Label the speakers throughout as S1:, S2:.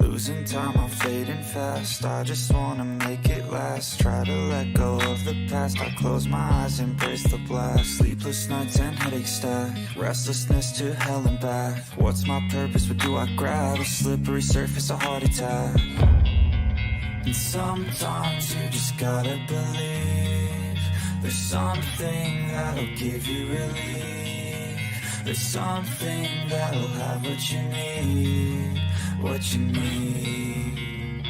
S1: Losing time, I'm fading fast. I just wanna make it last. Try to let go of the past. I close my eyes, embrace the blast. Sleepless nights and headache stack. Restlessness to hell and back. What's my purpose? What do I grab? A slippery surface, a heart attack. And sometimes you just gotta believe there's something that'll give you relief. There's something that'll have what you need. What you need.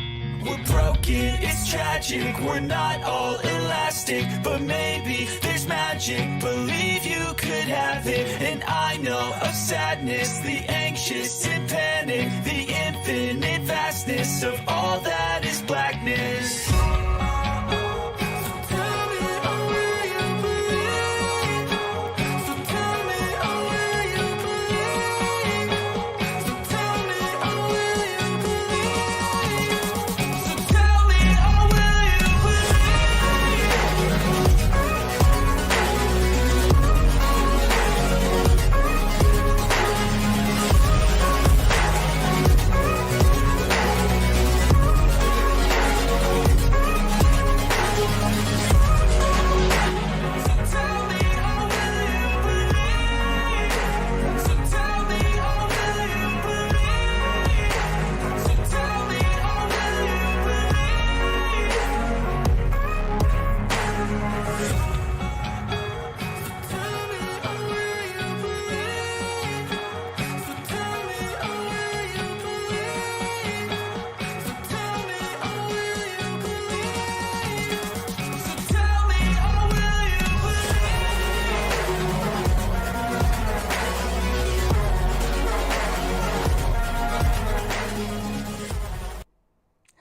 S1: We're broken, it's tragic. We're not all elastic, but maybe there's magic. Believe you could have it. And I know of sadness, the anxious and panic, the infinite vastness of all that is blackness.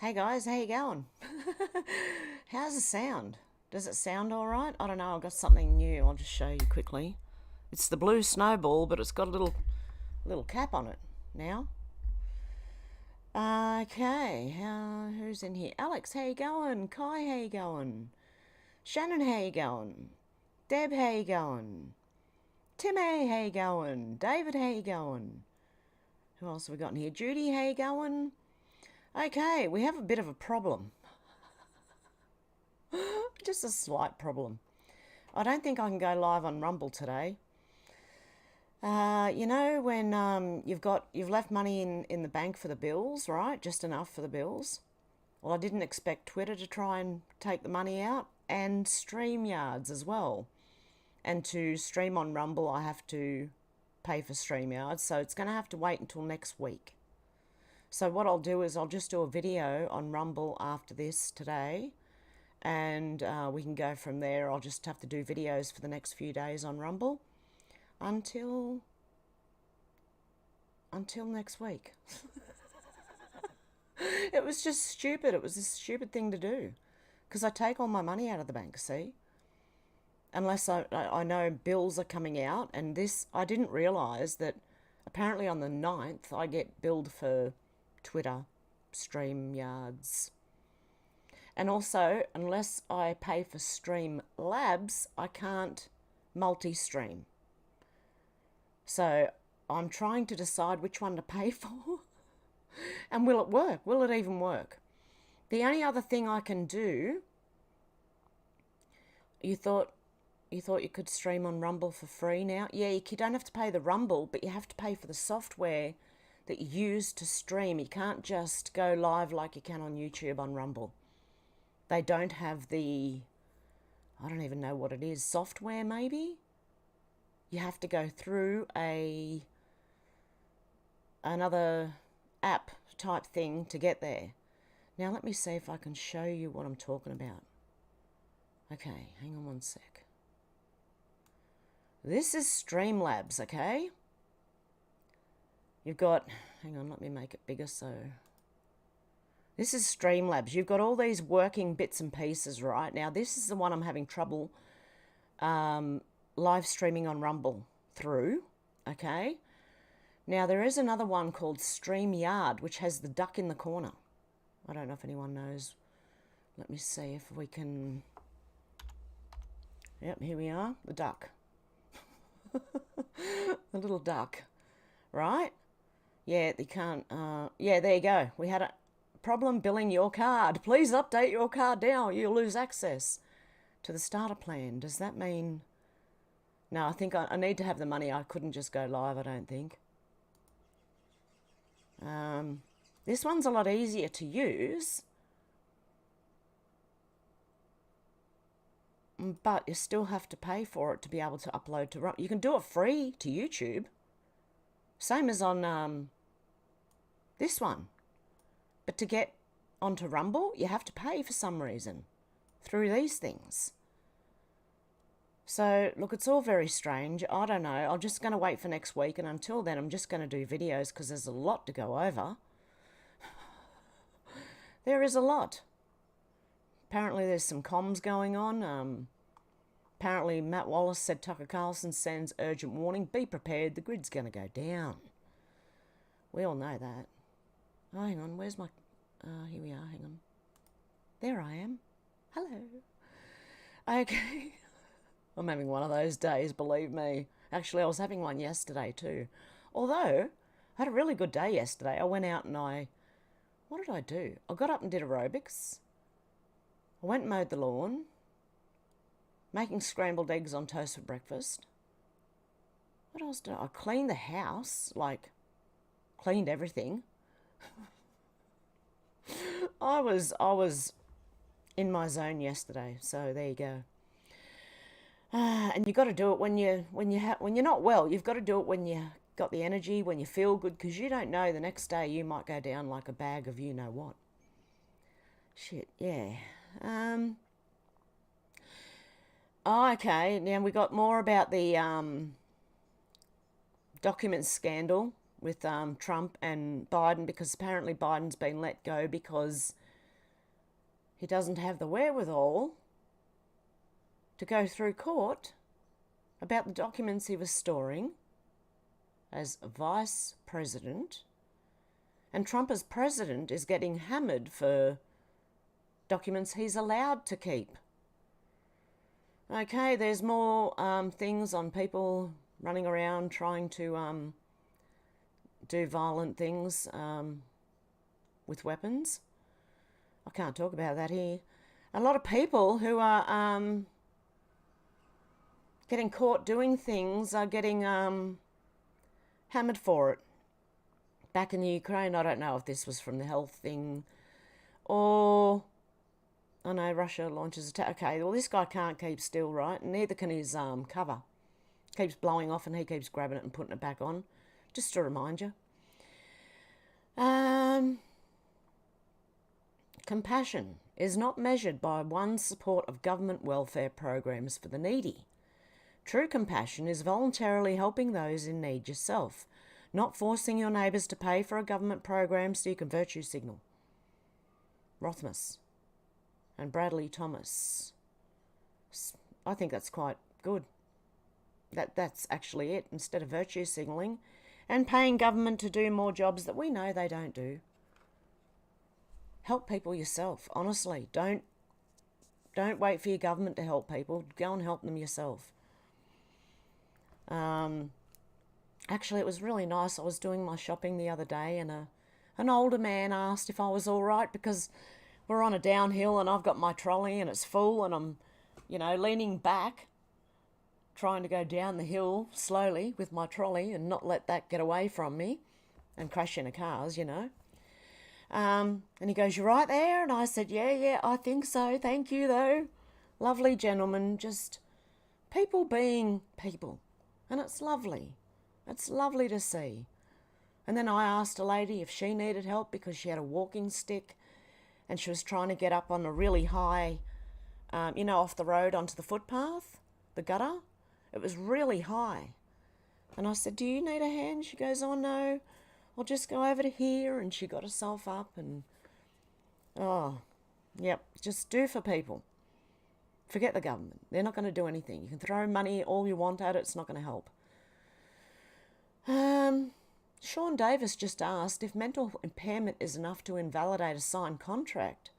S2: Hey guys, how you going? How's the sound? Does it sound all right? I don't know, I've got something new. I'll just show you quickly. It's the blue snowball, but it's got a little cap on it now. Okay, who's in here? Alex, how you going? Kai, how you going? Shannon, how you going? Deb, how you going? Timmy, how you going? David, how you going? Who else have we got in here? Judy, how you going? Okay, we have a bit of a problem. Just a slight problem. I don't think I can go live on Rumble today. You know when you've left money in the bank for the bills, right? Just enough for the bills. Well, I didn't expect Twitter to try and take the money out, and StreamYards as well. And to stream on Rumble, I have to pay for StreamYards, so it's going to have to wait until next week. So what I'll do is I'll just do a video on Rumble after this today, and we can go from there. I'll just have to do videos for the next few days on Rumble until next week. It was just stupid. It was a stupid thing to do because I take all my money out of the bank, see? Unless I know bills are coming out, and this, I didn't realise that apparently on the 9th I get billed for Twitter, StreamYards. And also, unless I pay for Streamlabs, I can't multi-stream. So I'm trying to decide which one to pay for. And will it work? Will it even work? The only other thing I can do, you thought you could stream on Rumble for free now? Yeah, you don't have to pay the Rumble, but you have to pay for the software that you use to stream. You can't just go live like you can on YouTube on Rumble. They don't have the, I don't even know what it is, software maybe? You have to go through another app type thing to get there. Now let me see if I can show you what I'm talking about. Okay, hang on one sec. This is Streamlabs, okay? You've got, hang on, let me make it bigger so. This is Streamlabs. You've got all these working bits and pieces, right? Now, this is the one I'm having trouble live streaming on Rumble through, okay? Now, there is another one called StreamYard, which has the duck in the corner. I don't know if anyone knows. Let me see if we can Yep, here we are, the duck. The little duck, right? Yeah, they can't, yeah, there you go. We had a problem billing your card. Please update your card now. You'll lose access to the starter plan. Does that mean... No, I think I need to have the money. I couldn't just go live, I don't think. This one's a lot easier to use, but you still have to pay for it to be able to upload to... You can do it free to YouTube, same as on this one. But to get onto Rumble, you have to pay for some reason through these things. So, look, it's all very strange. I don't know. I'm just going to wait for next week, and until then, I'm just going to do videos because there's a lot to go over. There is a lot. Apparently, there's some comms going on. Apparently, Matt Wallace said Tucker Carlson sends urgent warning. Be prepared. The grid's going to go down. We all know that. Oh, hang on. Where's my... here we are. Hang on. There I am. Hello. Okay. I'm having one of those days, believe me. Actually, I was having one yesterday too. Although, I had a really good day yesterday. I went out and what did I do? I got up and did aerobics. I went and mowed the lawn. Making scrambled eggs on toast for breakfast. What else did I cleaned the house, like, cleaned everything. I was in my zone yesterday, so there you go. And you got to do it when you're not well. You've got to do it when you got the energy, when you feel good, because you don't know the next day you might go down like a bag of you know what. Shit, yeah. Oh, okay. Now we got more about the documents scandal with Trump and Biden, because apparently Biden's been let go because he doesn't have the wherewithal to go through court about the documents he was storing as vice president. And Trump as president is getting hammered for documents he's allowed to keep. Okay, there's more things on people running around trying to do violent things with weapons. I can't talk about that here. A lot of people who are getting caught doing things are getting hammered for it. Back in the Ukraine, I don't know if this was from the health thing or... I know Russia launches attack. Okay, well, this guy can't keep still, right? And neither can his cover. Keeps blowing off and he keeps grabbing it and putting it back on. Just to remind you. Compassion is not measured by one's support of government welfare programs for the needy. True compassion is voluntarily helping those in need yourself, not forcing your neighbours to pay for a government program so you can virtue signal. Rothmas and Bradley Thomas. I think that's quite good. That's actually it. Instead of virtue signalling and paying government to do more jobs that we know they don't do. Help people yourself, honestly. Don't wait for your government to help people. Go and help them yourself. Actually, it was really nice. I was doing my shopping the other day and an older man asked if I was all right because we're on a downhill and I've got my trolley and it's full and I'm, leaning back, trying to go down the hill slowly with my trolley and not let that get away from me and crash into cars, And he goes, "You right there?" And I said, yeah, I think so. Thank you, though. Lovely gentleman, just people being people. And it's lovely. It's lovely to see. And then I asked a lady if she needed help because she had a walking stick and she was trying to get up on a really high, off the road onto the footpath, the gutter. It was really high. And I said, "Do you need a hand?" She goes, "Oh, no, I'll just go over to here." And she got herself up and, just do for people. Forget the government. They're not going to do anything. You can throw money all you want at it. It's not going to help. Sean Davis just asked if mental impairment is enough to invalidate a signed contract.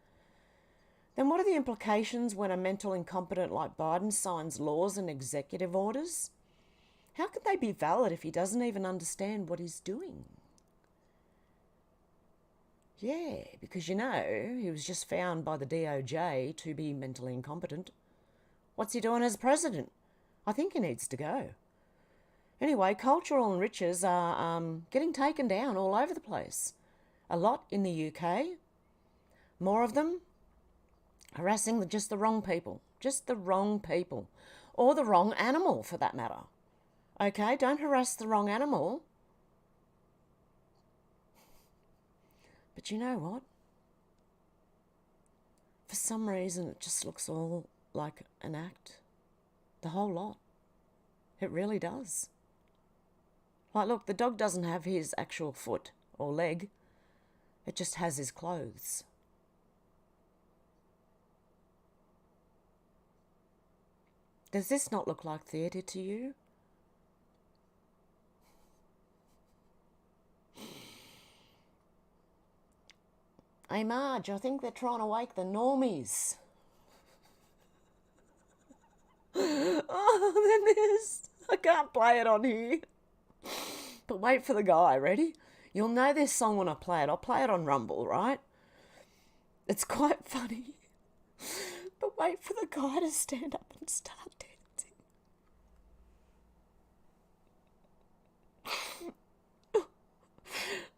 S2: then what are the implications when a mental incompetent like Biden signs laws and executive orders? How could they be valid if he doesn't even understand what he's doing? Yeah, because he was just found by the DOJ to be mentally incompetent. What's he doing as president? I think he needs to go. Anyway, cultural riches are getting taken down all over the place. A lot in the UK. More of them harassing just the wrong people. Just the wrong people. Or the wrong animal, for that matter. Okay, don't harass the wrong animal. But you know what? For some reason, it just looks all like an act. The whole lot. It really does. Like, look, the dog doesn't have his actual foot or leg. It just has his clothes. Does this not look like theatre to you? Hey, Marge, I think they're trying to wake the normies. Oh, then there's... I can't play it on here. But wait for the guy, ready? You'll know this song when I play it. I'll play it on Rumble, right? It's quite funny. But wait for the guy to stand up and start dancing.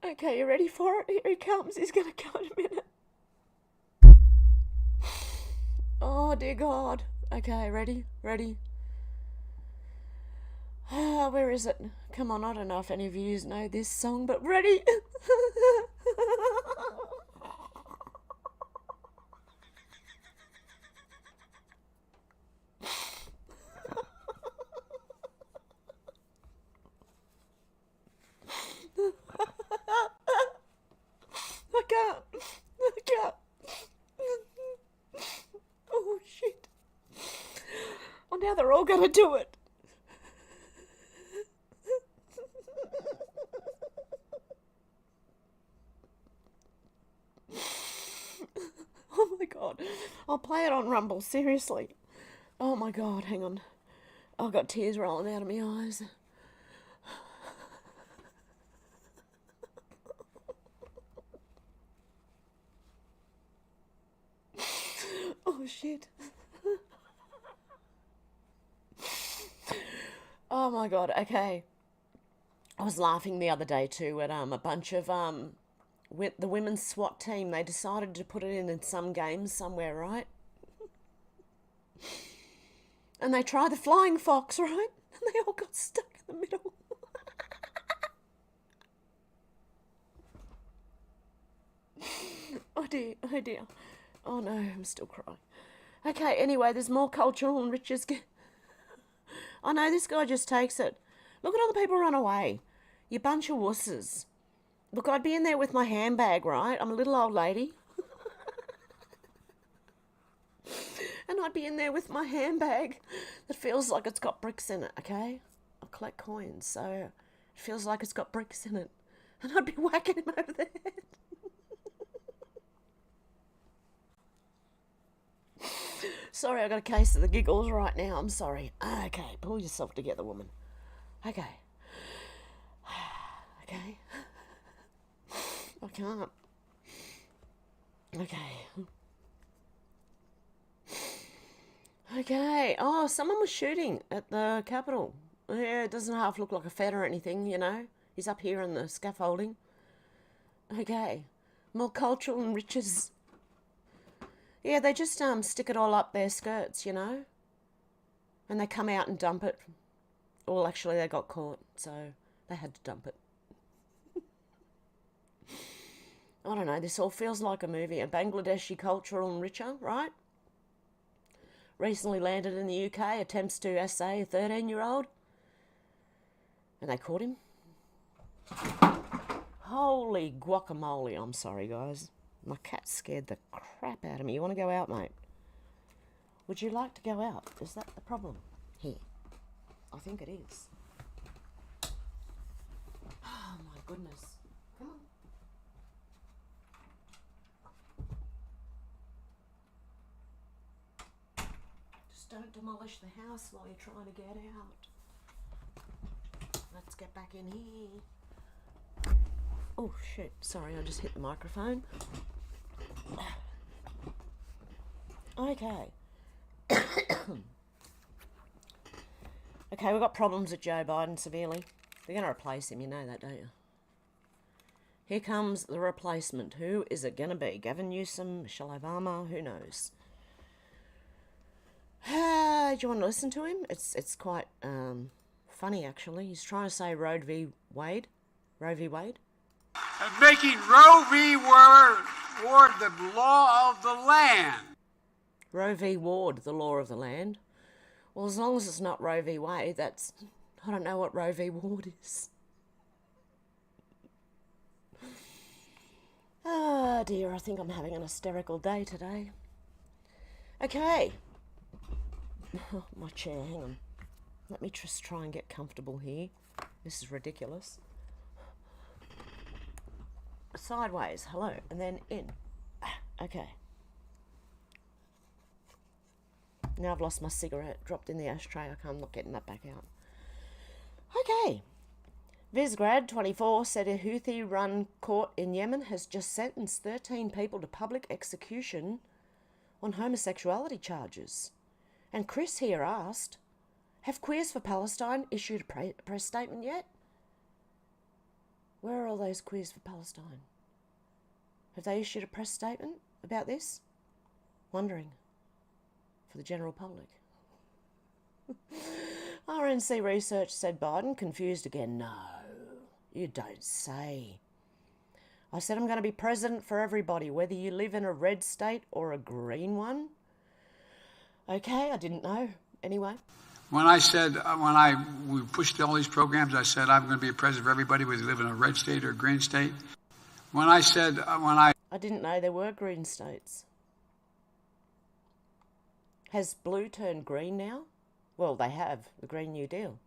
S2: Okay, you ready for it? Here he comes. He's going to come in a minute. Oh, dear God. Okay, ready? Where is it? Come on, I don't know if any of you know this song, but ready? I can't. Oh, shit. Well, now they're all going to do it. Oh my God. I'll play it on Rumble, seriously. Oh my God, hang on. I've got tears rolling out of my eyes. Oh shit. Oh my God, okay. I was laughing the other day too at a bunch of with the women's SWAT team. They decided to put it in some games somewhere, right? And they tried the flying fox, right? And they all got stuck in the middle. Oh dear. Oh no, I'm still crying. Okay, anyway, there's more cultural and riches. I know, this guy just takes it. Look at all the people run away. You bunch of wusses. Look, I'd be in there with my handbag, right? I'm a little old lady. And I'd be in there with my handbag that feels like it's got bricks in it, okay? I collect coins, so it feels like it's got bricks in it. And I'd be whacking him over the head. Sorry, I got a case of the giggles right now. I'm sorry. Okay, pull yourself together, woman. Okay. Okay. I can't. Okay. Oh, someone was shooting at the Capitol. Yeah, it doesn't half look like a Fed or anything, you know. He's up here in the scaffolding. Okay. More cultural and riches. Yeah, they just stick it all up their skirts, you know. And they come out and dump it. Well, actually, they got caught, so they had to dump it. I don't know, this all feels like a movie. A Bangladeshi cultural enricher, right? Recently landed in the UK, attempts to essay a 13-year-old. And they caught him. Holy guacamole. I'm sorry, guys. My cat scared the crap out of me. You want to go out, mate? Would you like to go out? Is that the problem? Here. I think it is. Oh, my goodness. Come on. don't demolish the house while you're trying to get out. Let's get back in here. Oh, shit. Sorry, I just hit the microphone. Okay. Okay, we've got problems with Joe Biden severely. They're going to replace him, you know that, don't you? Here comes the replacement. Who is it going to be? Gavin Newsom, Michelle Obama? Who knows? Do you want to listen to him? It's quite funny, actually. He's trying to say Roe v. Wade. Roe v. Wade.
S3: And making Roe v. Ward the law of the land.
S2: Roe v. Ward, the law of the land. Well, as long as it's not Roe v. Wade, that's... I don't know what Roe v. Ward is. Oh dear, I think I'm having an hysterical day today. Okay. Oh, my chair, hang on. Let me just try and get comfortable here. This is ridiculous. Sideways, hello, and then in. Okay. Now I've lost my cigarette, dropped in the ashtray. I'm not getting that back out. Okay. Visgrad24 said a Houthi-run court in Yemen has just sentenced 13 people to public execution on homosexuality charges. And Chris here asked, have Queers for Palestine issued a press statement yet? Where are all those Queers for Palestine? Have they issued a press statement about this? Wondering. For the general public. RNC Research said Biden confused again. No, you don't say. I said I'm going to be president for everybody, whether you live in a red state or a green one. Okay, I didn't know. Anyway.
S3: When we pushed all these programs, I said I'm going to be a president for everybody, whether you live in a red state or a green state. I
S2: didn't know there were green states. Has blue turned green now? Well, they have, the Green New Deal.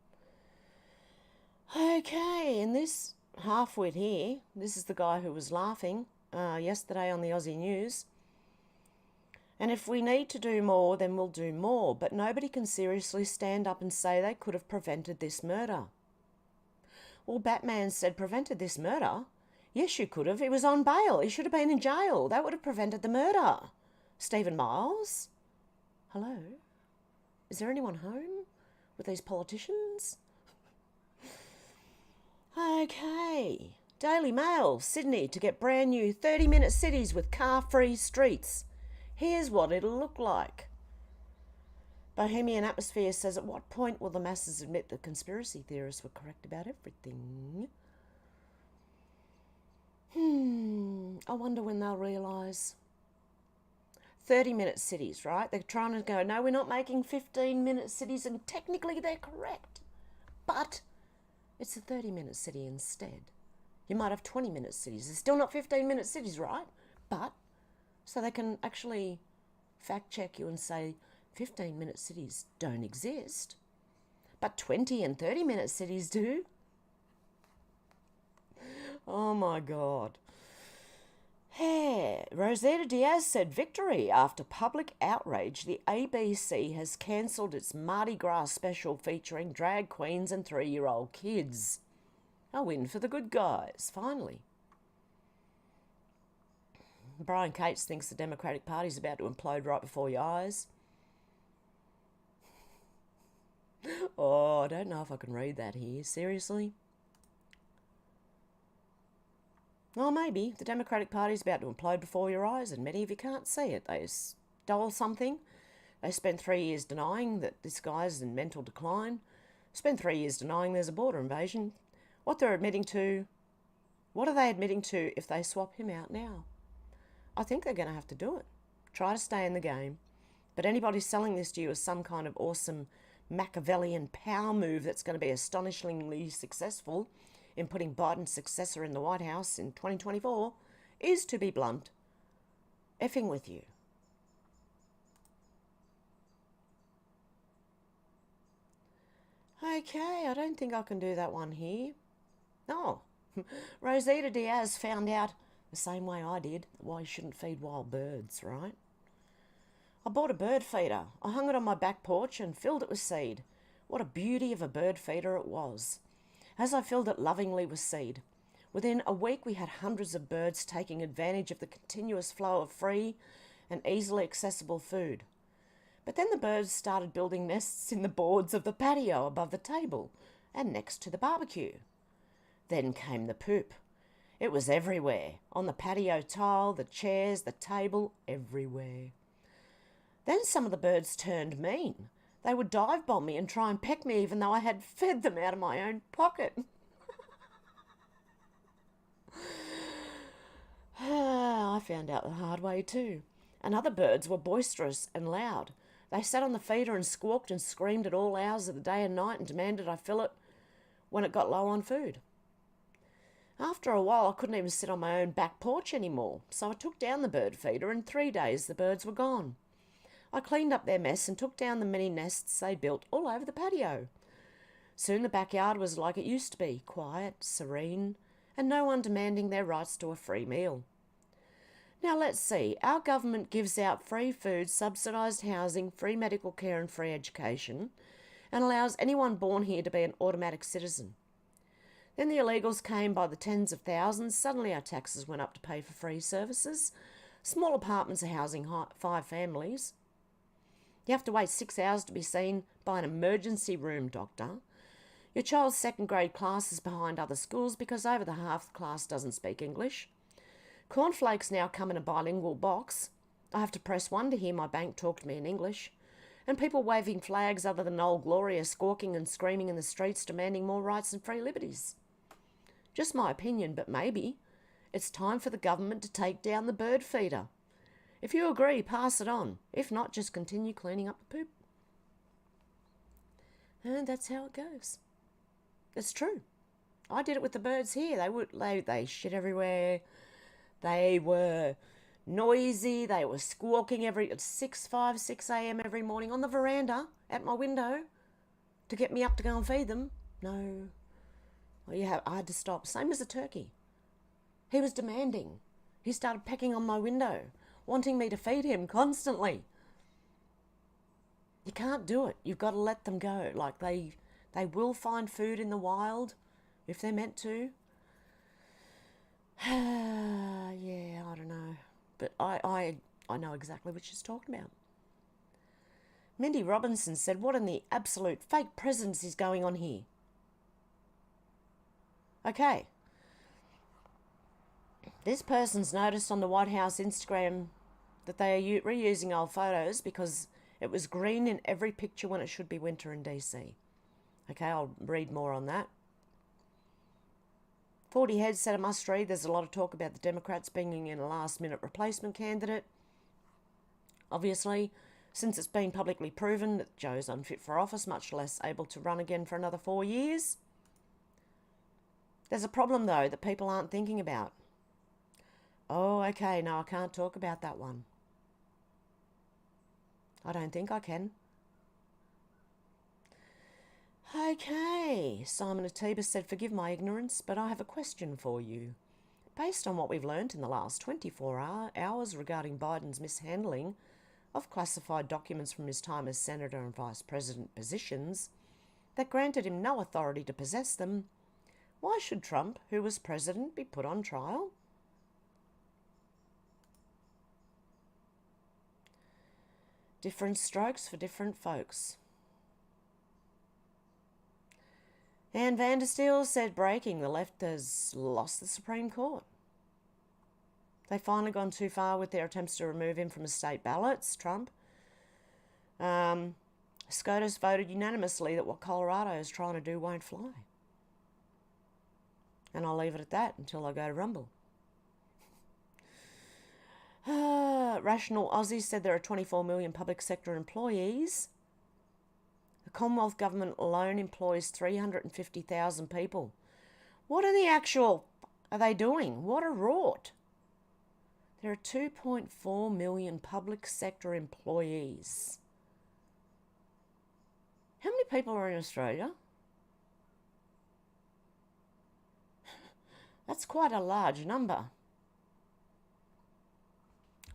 S2: Okay, and this half-wit here, this is the guy who was laughing yesterday on the Aussie News. And if we need to do more, then we'll do more. But nobody can seriously stand up and say they could have prevented this murder. Well, Batman said, prevented this murder? Yes, you could have. He was on bail. He should have been in jail. That would have prevented the murder. Stephen Miles? Hello? Is there anyone home with these politicians? Okay. Daily Mail, Sydney, to get brand new 30-minute cities with car-free streets. Here's what it'll look like. Bohemian Atmosphere says, at what point will the masses admit that conspiracy theorists were correct about everything? I wonder when they'll realise. 30-minute cities, right? They're trying to go, no, we're not making 15-minute cities, and technically they're correct. But it's a 30-minute city instead. You might have 20-minute cities. They're still not 15-minute cities, right? But, so they can actually fact-check you and say 15-minute cities don't exist, but 20 and 30-minute cities do. Oh my God. Hey, Rosetta Diaz said victory after public outrage. The ABC has cancelled its Mardi Gras special featuring drag queens and 3-year-old kids. A win for the good guys, finally. Brian Cates thinks the Democratic Party's about to implode right before your eyes. Oh, I don't know if I can read that here. Seriously? Well, maybe. The Democratic Party's about to implode before your eyes, and many of you can't see it. They stole something. They spent 3 years denying that this guy's in mental decline. Spent 3 years denying there's a border invasion. What are they admitting to if they swap him out now? I think they're going to have to do it. Try to stay in the game. But anybody selling this to you as some kind of awesome Machiavellian power move that's going to be astonishingly successful in putting Biden's successor in the White House in 2024 is, to be blunt, effing with you. Okay, I don't think I can do that one here. Oh, Rosita Diaz found out the same way I did why you shouldn't feed wild birds, right? I bought a bird feeder. I hung it on my back porch and filled it with seed. What a beauty of a bird feeder it was. As I filled it lovingly with seed, within a week we had hundreds of birds taking advantage of the continuous flow of free and easily accessible food. But then the birds started building nests in the boards of the patio above the table and next to the barbecue. Then came the poop. It was everywhere, on the patio tile, the chairs, the table, everywhere. Then some of the birds turned mean. They would dive bomb me and try and peck me even though I had fed them out of my own pocket. I found out the hard way too. And other birds were boisterous and loud. They sat on the feeder and squawked and screamed at all hours of the day and night and demanded I fill it when it got low on food. After a while, I couldn't even sit on my own back porch anymore, so I took down the bird feeder. In 3 days, the birds were gone. I cleaned up their mess and took down the mini nests they built all over the patio. Soon the backyard was like it used to be, quiet, serene, and no one demanding their rights to a free meal. Now let's see, our government gives out free food, subsidised housing, free medical care and free education, and allows anyone born here to be an automatic citizen. Then the illegals came by the tens of thousands. Suddenly our taxes went up to pay for free services. Small apartments are housing 5 families. You have to wait 6 hours to be seen by an emergency room doctor. Your child's second grade class is behind other schools because over the half the class doesn't speak English. Cornflakes now come in a bilingual box. I have to press 1 to hear my bank talk to me in English. And people waving flags other than Old Glory are squawking and screaming in the streets demanding more rights and free liberties. Just my opinion, but maybe it's time for the government to take down the bird feeder. If you agree, pass it on. If not, just continue cleaning up the poop. And that's how it goes. It's true. I did it with the birds here. They shit everywhere. They were noisy. They were squawking at 6 a.m. every morning on the veranda at my window to get me up to go and feed them. No. I had to stop. Same as a turkey. He was demanding. He started pecking on my window, wanting me to feed him constantly. You can't do it. You've got to let them go. Like they will find food in the wild if they're meant to. Yeah, I don't know. But I know exactly what she's talking about. Mindy Robinson said, what in the absolute fake presidency is going on here? Okay. This person's noticed on the White House Instagram that they are reusing old photos because it was green in every picture when it should be winter in DC. Okay, I'll read more on that. 40 Heads said, I must read. There's a lot of talk about the Democrats bringing in a last-minute replacement candidate. Obviously, since it's been publicly proven that Joe's unfit for office, much less able to run again for another 4 years. There's a problem, though, that people aren't thinking about. Oh, okay, no, I can't talk about that one. I don't think I can. Okay, Simon Atiba said, forgive my ignorance, but I have a question for you. Based on what we've learnt in the last 24 hours regarding Biden's mishandling of classified documents from his time as Senator and Vice President positions that granted him no authority to possess them, why should Trump, who was president, be put on trial? Different strokes for different folks. Ann Vandersteel said, breaking, the left has lost the Supreme Court. They've finally gone too far with their attempts to remove him from the state ballots, Trump. SCOTUS voted unanimously that what Colorado is trying to do won't fly. And I'll leave it at that until I go to Rumble. Rational Aussie said there are 24 million public sector employees. The Commonwealth Government alone employs 350,000 people. What in the actual are they doing? What a rort. There are 2.4 million public sector employees. How many people are in Australia? That's quite a large number.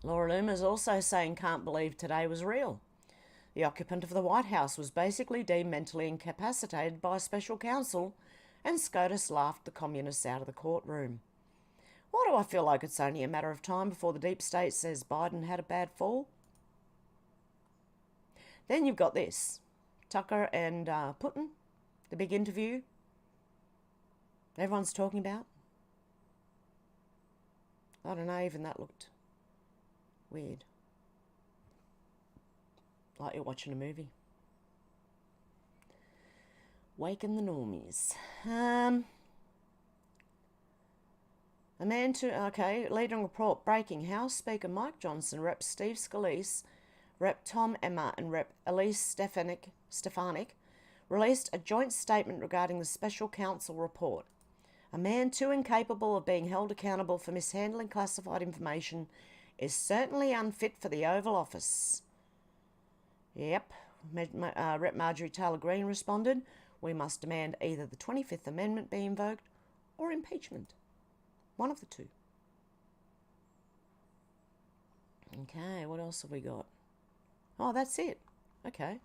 S2: Laura Loomer's also saying can't believe today was real. The occupant of the White House was basically deemed mentally incapacitated by a special counsel, and SCOTUS laughed the communists out of the courtroom. Why do I feel like it's only a matter of time before the deep state says Biden had a bad fall? Then you've got this. Tucker and Putin, the big interview everyone's talking about. I don't know, even that looked weird. Like you're watching a movie. Waken the normies. Leading report breaking. House Speaker Mike Johnson, Rep Steve Scalise, Rep Tom Emma and Rep Elise Stefanik released a joint statement regarding the special counsel report. A man too incapable of being held accountable for mishandling classified information is certainly unfit for the Oval Office. Yep, Rep Marjorie Taylor Greene responded, we must demand either the 25th Amendment be invoked or impeachment. One of the two. Okay, what else have we got? Oh, that's it. Okay.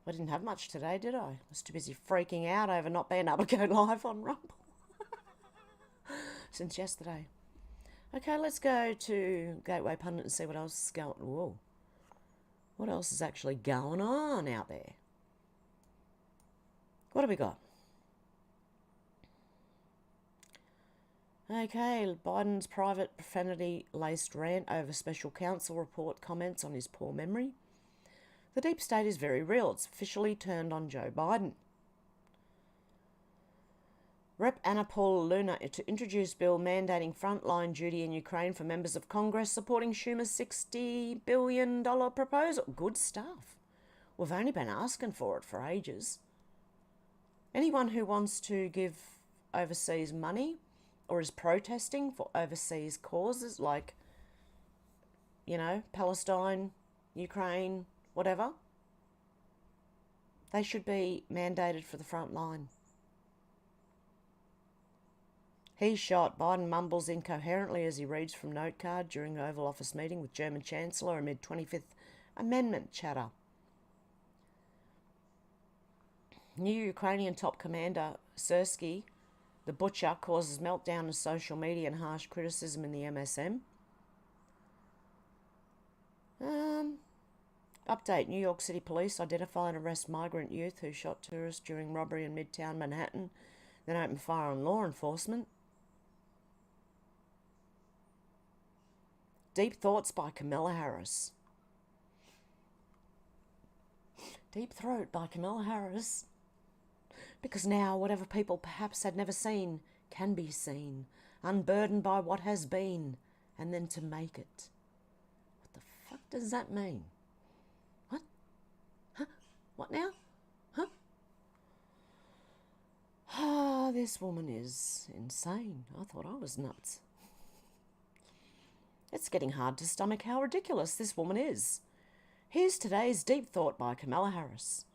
S2: I didn't have much today, did I? I was too busy freaking out over not being able to go live on Rumble since yesterday. Okay, let's go to Gateway Pundit and see what else is going on. Whoa. What else is actually going on out there? What have we got? Okay, Biden's private profanity-laced rant over special counsel report comments on his poor memory. The deep state is very real. It's officially turned on Joe Biden. Rep Anna Paula Luna to introduce bill mandating frontline duty in Ukraine for members of Congress, supporting Schumer's $60 billion proposal. Good stuff. We've only been asking for it for ages. Anyone who wants to give overseas money or is protesting for overseas causes like, Palestine, Ukraine, whatever, they should be mandated for the front line. He's shot. Biden mumbles incoherently as he reads from note card during Oval Office meeting with German Chancellor amid 25th Amendment chatter. New Ukrainian top commander Syrskyi, the butcher, causes meltdown in social media and harsh criticism in the MSM. Update. New York City police identify and arrest migrant youth who shot tourists during robbery in Midtown Manhattan, then opened fire on law enforcement. Deep Thoughts by Kamala Harris. Deep Throat by Kamala Harris. Because now whatever people perhaps had never seen can be seen, unburdened by what has been, and then to make it. What the fuck does that mean? What? Huh? What now? Huh? Ah, this woman is insane. I thought I was nuts. It's getting hard to stomach how ridiculous this woman is. Here's today's Deep Thought by Kamala Harris.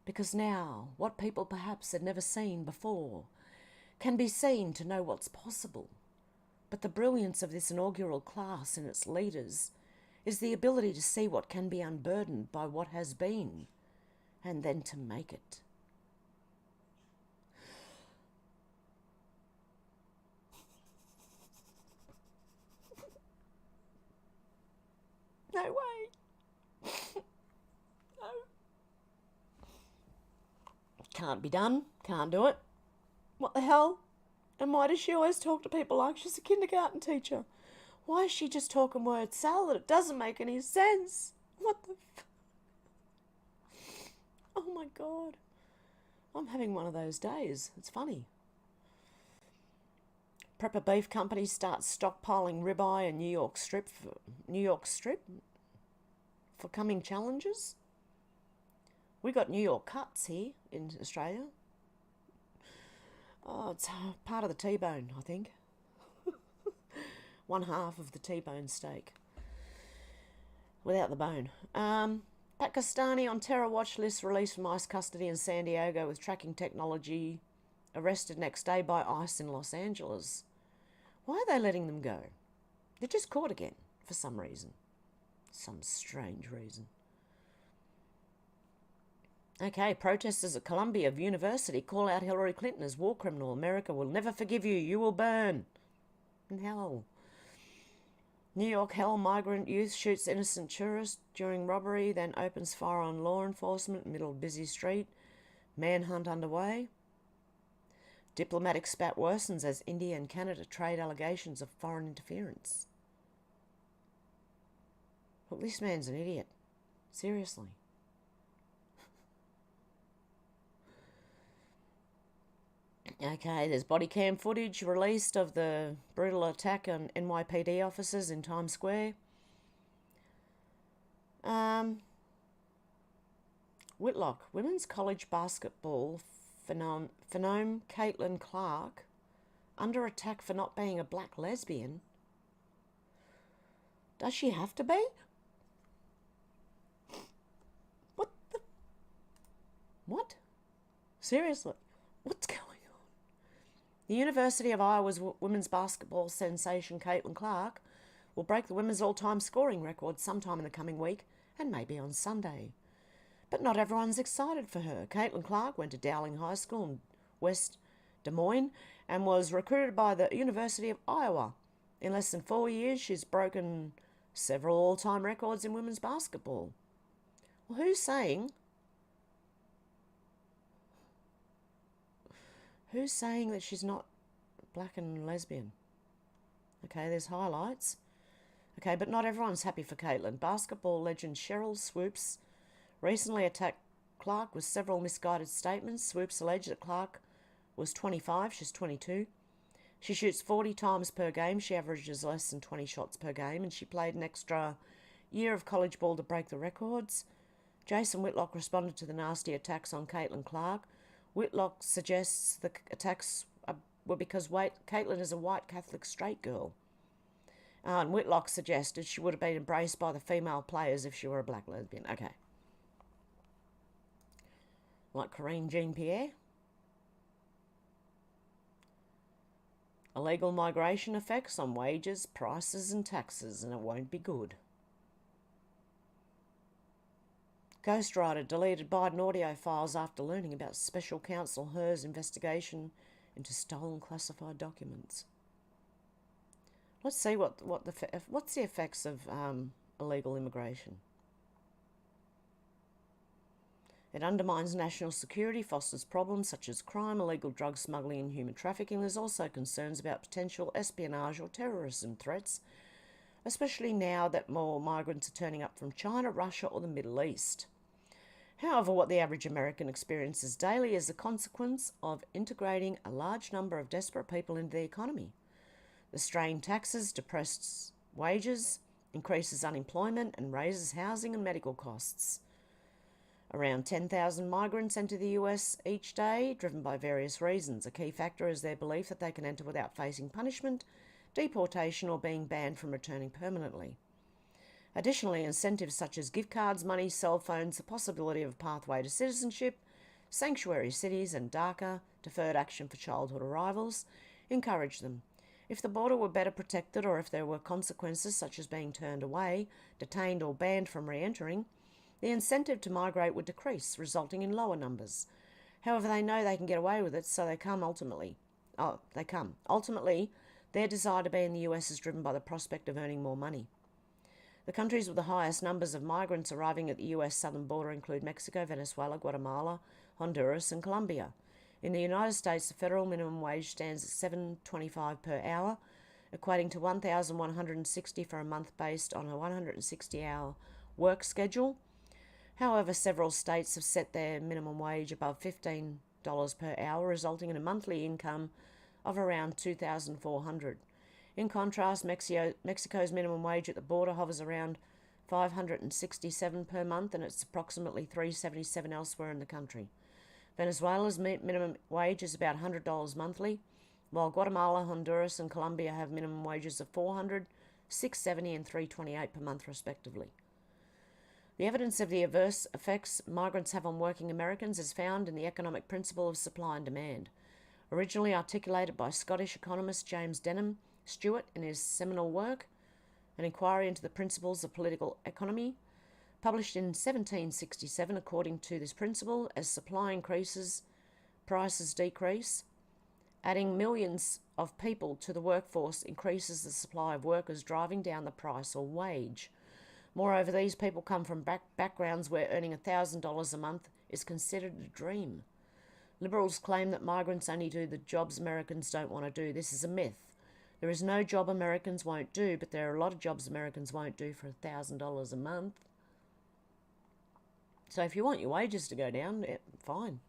S2: Because now, what people perhaps had never seen before can be seen to know what's possible. But the brilliance of this inaugural class and its leaders is the ability to see what can be unburdened by what has been, and then to make it. No way. No. Can't be done. Can't do it. What the hell? And why does she always talk to people like she's a kindergarten teacher? Why is she just talking word salad? It doesn't make any sense. What the Oh my God. I'm having one of those days. It's funny. Prepper beef company starts stockpiling ribeye and New York strip for coming challenges. We got New York cuts here in Australia. Oh, it's part of the T-bone, I think. One half of the T-bone steak. Without the bone. Pakistani on terror watch list, released from ICE custody in San Diego with tracking technology, arrested next day by ICE in Los Angeles. Why are they letting them go? They're just caught again for some reason. Some strange reason. Okay, protesters at Columbia University call out Hillary Clinton as war criminal. America will never forgive you. You will burn in hell. New York hell migrant youth shoots innocent tourist during robbery, then opens fire on law enforcement, middle of busy street. Manhunt underway. Diplomatic spat worsens as India and Canada trade allegations of foreign interference. Look, this man's an idiot. Seriously. Okay, there's body cam footage released of the brutal attack on NYPD officers in Times Square. Whitlock, women's college basketball phenom Caitlin Clark under attack for not being a black lesbian. Does she have to be? What? Seriously? What's going on? The University of Iowa's women's basketball sensation Caitlin Clark will break the women's all-time scoring record sometime in the coming week and maybe on Sunday. But not everyone's excited for her. Caitlin Clark went to Dowling High School in West Des Moines and was recruited by the University of Iowa. In less than 4 years, she's broken several all-time records in women's basketball. Well, who's saying that she's not black and lesbian? Okay, there's highlights. Okay, but not everyone's happy for Caitlin. Basketball legend Cheryl Swoops recently attacked Clark with several misguided statements. Swoops alleged that Clark was 25, she's 22. She shoots 40 times per game. She averages less than 20 shots per game, and she played an extra year of college ball to break the records. Jason Whitlock responded to the nasty attacks on Caitlin Clark. Whitlock suggests the attacks were because Caitlin is a white Catholic straight girl. And Whitlock suggested she would have been embraced by the female players if she were a black lesbian. Okay. Like Corinne Jean-Pierre. Illegal migration effects on wages, prices and taxes, and it won't be good. Ghostwriter deleted Biden audio files after learning about special counsel Her's investigation into stolen classified documents. Let's see what's the effects of illegal immigration. It undermines national security, fosters problems such as crime, illegal drug smuggling and human trafficking. There's also concerns about potential espionage or terrorism threats, especially now that more migrants are turning up from China, Russia or the Middle East. However, what the average American experiences daily is a consequence of integrating a large number of desperate people into the economy. The strained taxes depresses wages, increases unemployment and raises housing and medical costs. Around 10,000 migrants enter the US each day, driven by various reasons. A key factor is their belief that they can enter without facing punishment, deportation or being banned from returning permanently. Additionally, incentives such as gift cards, money, cell phones, the possibility of a pathway to citizenship, sanctuary cities and DACA, deferred action for childhood arrivals, encourage them. If the border were better protected or if there were consequences such as being turned away, detained or banned from re-entering, the incentive to migrate would decrease, resulting in lower numbers. However, they know they can get away with it, so they come ultimately. Ultimately, their desire to be in the US is driven by the prospect of earning more money. The countries with the highest numbers of migrants arriving at the US southern border include Mexico, Venezuela, Guatemala, Honduras, and Colombia. In the United States, the federal minimum wage stands at $7.25 per hour, equating to $1,160 for a month based on a 160-hour work schedule. However, several states have set their minimum wage above $15 per hour, resulting in a monthly income of around $2,400. In contrast, Mexico's minimum wage at the border hovers around $567 per month, and it's approximately $377 elsewhere in the country. Venezuela's minimum wage is about $100 monthly, while Guatemala, Honduras, and Colombia have minimum wages of $400, $670, and $328 per month, respectively. The evidence of the adverse effects migrants have on working Americans is found in the economic principle of supply and demand. Originally articulated by Scottish economist James Denham Stewart in his seminal work, an inquiry into the principles of political economy, published in 1767. According to this principle, as supply increases, prices decrease. Adding millions of people to the workforce increases the supply of workers, driving down the price or wage. Moreover, these people come from backgrounds where earning $1,000 a month is considered a dream. Liberals claim that migrants only do the jobs Americans don't want to do. This is a myth. There is no job Americans won't do, but there are a lot of jobs Americans won't do for $1,000 a month. So if you want your wages to go down, fine.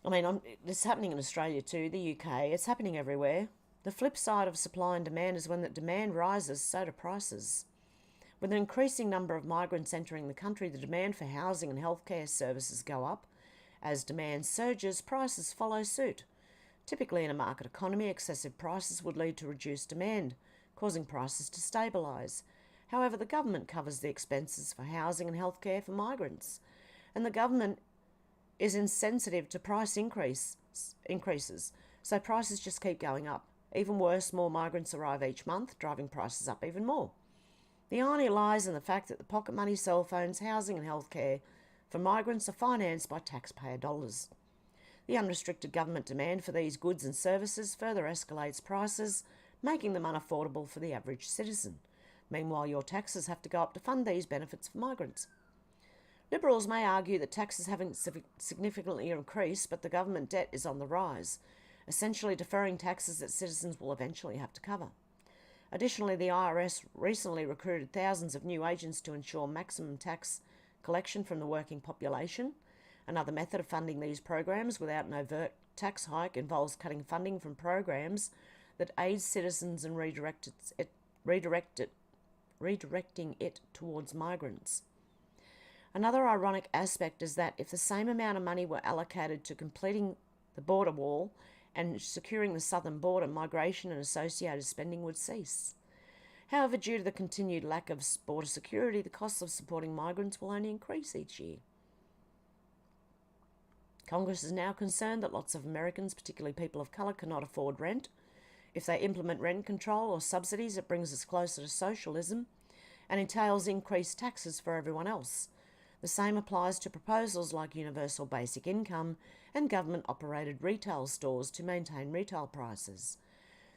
S2: I mean, it's happening in Australia too, the UK, it's happening everywhere. The flip side of supply and demand is when the demand rises, so do prices. With an increasing number of migrants entering the country, the demand for housing and healthcare services go up. As demand surges, prices follow suit. Typically in a market economy, excessive prices would lead to reduced demand, causing prices to stabilise. However, the government covers the expenses for housing and healthcare for migrants, and the government is insensitive to price increases, so prices just keep going up. Even worse, more migrants arrive each month, driving prices up even more. The irony lies in the fact that the pocket money, cell phones, housing and healthcare for migrants are financed by taxpayer dollars. The unrestricted government demand for these goods and services further escalates prices, making them unaffordable for the average citizen. Meanwhile, your taxes have to go up to fund these benefits for migrants. Liberals may argue that taxes haven't significantly increased, but the government debt is on the rise, essentially deferring taxes that citizens will eventually have to cover. Additionally, the IRS recently recruited thousands of new agents to ensure maximum tax collection from the working population. Another method of funding these programs without an overt tax hike involves cutting funding from programs that aid citizens and redirecting it towards migrants. Another ironic aspect is that if the same amount of money were allocated to completing the border wall and securing the southern border, migration and associated spending would cease. However, due to the continued lack of border security, the costs of supporting migrants will only increase each year. Congress is now concerned that lots of Americans, particularly people of colour, cannot afford rent. If they implement rent control or subsidies, it brings us closer to socialism and entails increased taxes for everyone else. The same applies to proposals like universal basic income and government-operated retail stores to maintain retail prices.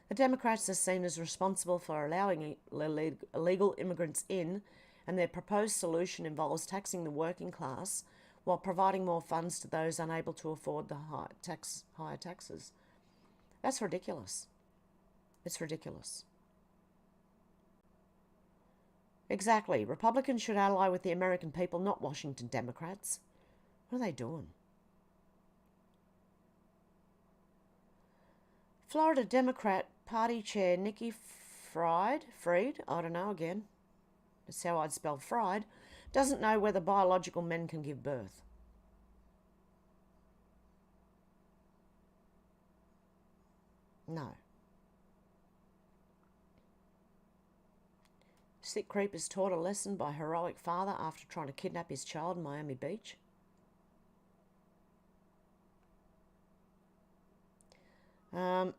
S2: The Democrats are seen as responsible for allowing illegal immigrants in, and their proposed solution involves taxing the working class while providing more funds to those unable to afford the higher taxes. That's ridiculous. It's ridiculous. Exactly. Republicans should ally with the American people, not Washington Democrats. What are they doing? Florida Democrat Party Chair Nikki Fried, I don't know again, that's how I'd spell fried, doesn't know whether biological men can give birth. No. Sick creep is taught a lesson by heroic father after trying to kidnap his child in Miami Beach.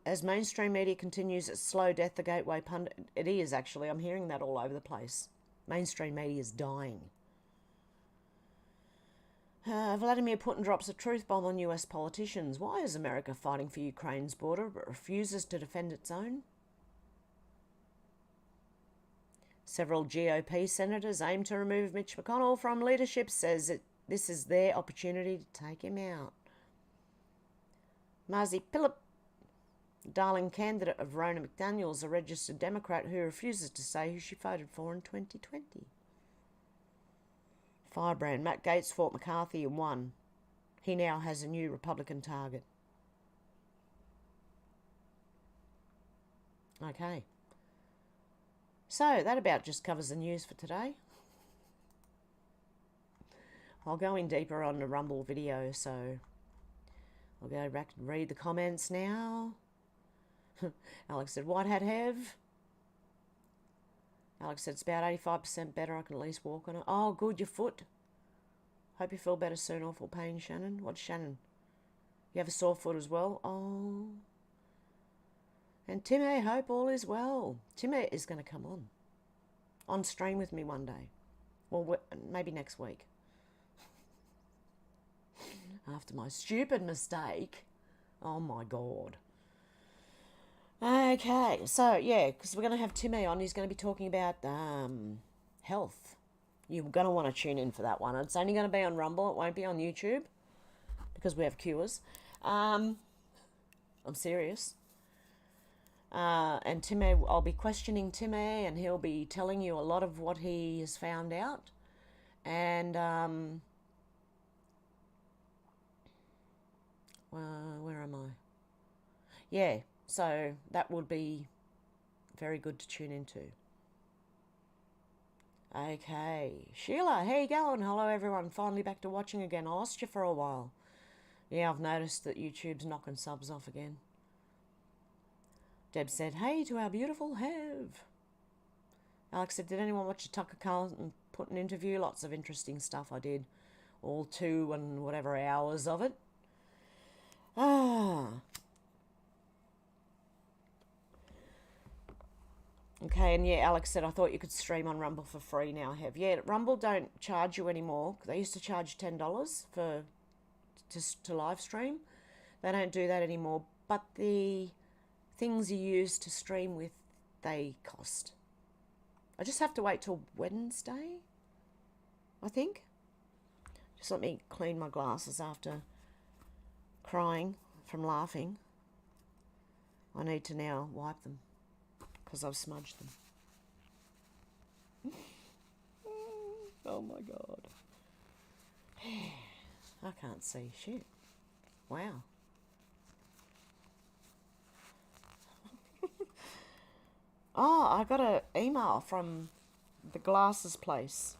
S2: As mainstream media continues its slow death, the gateway pundit... It is, actually. I'm hearing that all over the place. Mainstream media is dying. Vladimir Putin drops a truth bomb on US politicians. Why is America fighting for Ukraine's border but refuses to defend its own? Several GOP senators aim to remove Mitch McConnell from leadership, says that this is their opportunity to take him out. Marzi Phillip, darling candidate of Rona McDaniels, a registered Democrat who refuses to say who she voted for in 2020. Firebrand, Matt Gaetz fought McCarthy and won. He now has a new Republican target. Okay. So, that about just covers the news for today. I'll go in deeper on the Rumble video, so I'll go back and read the comments now. Alex said, White Hat Hev. Alex said, it's about 85% better. I can at least walk on it. Oh, good, your foot. Hope you feel better soon. Awful pain, Shannon. What's Shannon? You have a sore foot as well? Oh. And Timmy, hope all is well. Timmy is going to come on stream with me one day. Well, maybe next week. After my stupid mistake. Oh my God. Okay, so yeah, because we're going to have Timmy on. He's going to be talking about health. You're going to want to tune in for that one. It's only going to be on Rumble. It won't be on YouTube because we have cures. I'm serious. And Timmy, I'll be questioning Timmy, and he'll be telling you a lot of what he has found out. And where am I? Yeah, so that would be very good to tune into. Okay, Sheila, how you going? Hello everyone, finally back to watching again. I lost you for a while. Yeah, I've noticed that YouTube's knocking subs off again. Deb said, hey to our beautiful Hev. Alex said, did anyone watch the Tucker Carlson put an interview? Lots of interesting stuff I did. All 2 and whatever hours of it. Okay, and yeah, Alex said, I thought you could stream on Rumble for free now, Hev. Yeah, Rumble don't charge you anymore. They used to charge $10 to live stream. They don't do that anymore, but the things you use to stream with, they cost. I just have to wait till Wednesday, I think. Just let me clean my glasses after crying from laughing. I need to now wipe them because I've smudged them. Oh my God. I can't see shit. Wow. Oh, I got an email from the glasses place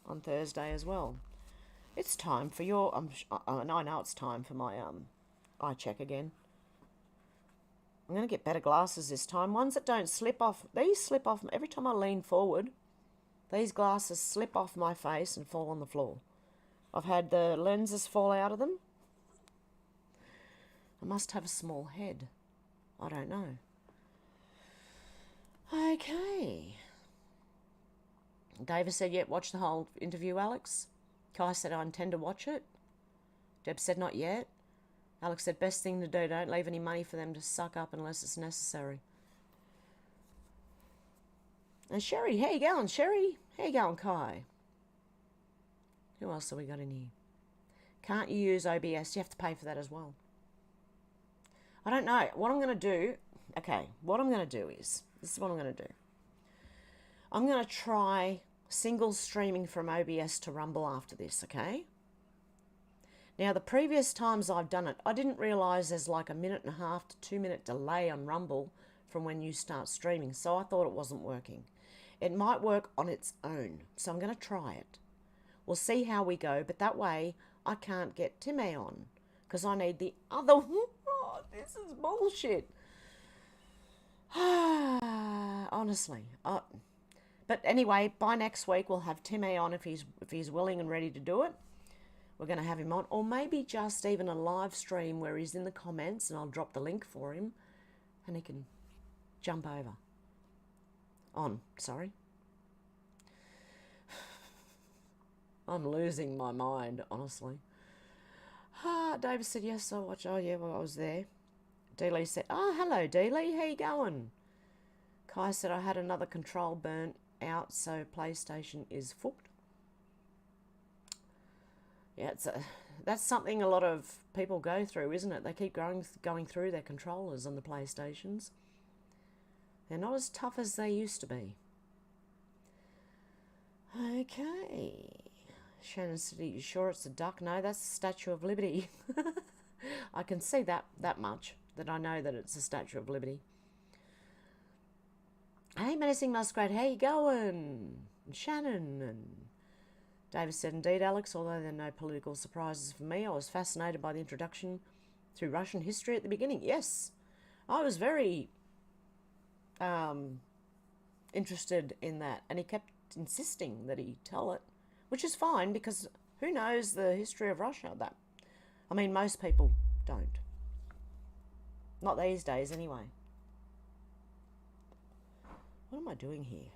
S2: on Thursday as well. It's time for your... I know it's time for my eye check again. I'm going to get better glasses this time. Ones that don't slip off. These slip off every time I lean forward. These glasses slip off my face and fall on the floor. I've had the lenses fall out of them. I must have a small head. I don't know. Okay. David said, yep, watch the whole interview, Alex. Kai said, I intend to watch it. Deb said, not yet. Alex said, best thing to do, don't leave any money for them to suck up unless it's necessary. And Sherry, how you going, Sherry? How you going, Kai? Who else have we got in here? Can't you use OBS? You have to pay for that as well. I don't know. What I'm going to do... Okay, what I'm going to do is... This is what I'm going to do. I'm going to try single streaming from OBS to Rumble after this, okay? Now, the previous times I've done it, I didn't realise there's like a 1.5 to 2 minute delay on Rumble from when you start streaming, so I thought it wasn't working. It might work on its own, so I'm going to try it. We'll see how we go, but that way I can't get Timmy on because I need the other... Oh, this is bullshit. Honestly. But anyway, by next week we'll have Timmy on if he's willing and ready to do it. We're going to have him on, or maybe just even a live stream where he's in the comments and I'll drop the link for him and he can jump over. Sorry. I'm losing my mind, honestly. David said, yes, I watched. Oh, yeah, well, I was there. Dealey said, oh, hello, Dealey. How you going? Kai said, I had another control burnt out, so PlayStation is fucked. Yeah, that's something a lot of people go through, isn't it? They keep going through their controllers on the PlayStations. They're not as tough as they used to be. Okay. Shannon said, are you sure it's a duck? No, that's the Statue of Liberty. I can see that much, that I know that it's the Statue of Liberty. Hey, Menacing Muskrat, how you going? And Shannon and David said, indeed, Alex, although there are no political surprises for me, I was fascinated by the introduction through Russian history at the beginning. Yes, I was very interested in that, and he kept insisting that he tell it, which is fine because who knows the history of Russia? I mean, most people don't. Not these days, anyway. What am I doing here?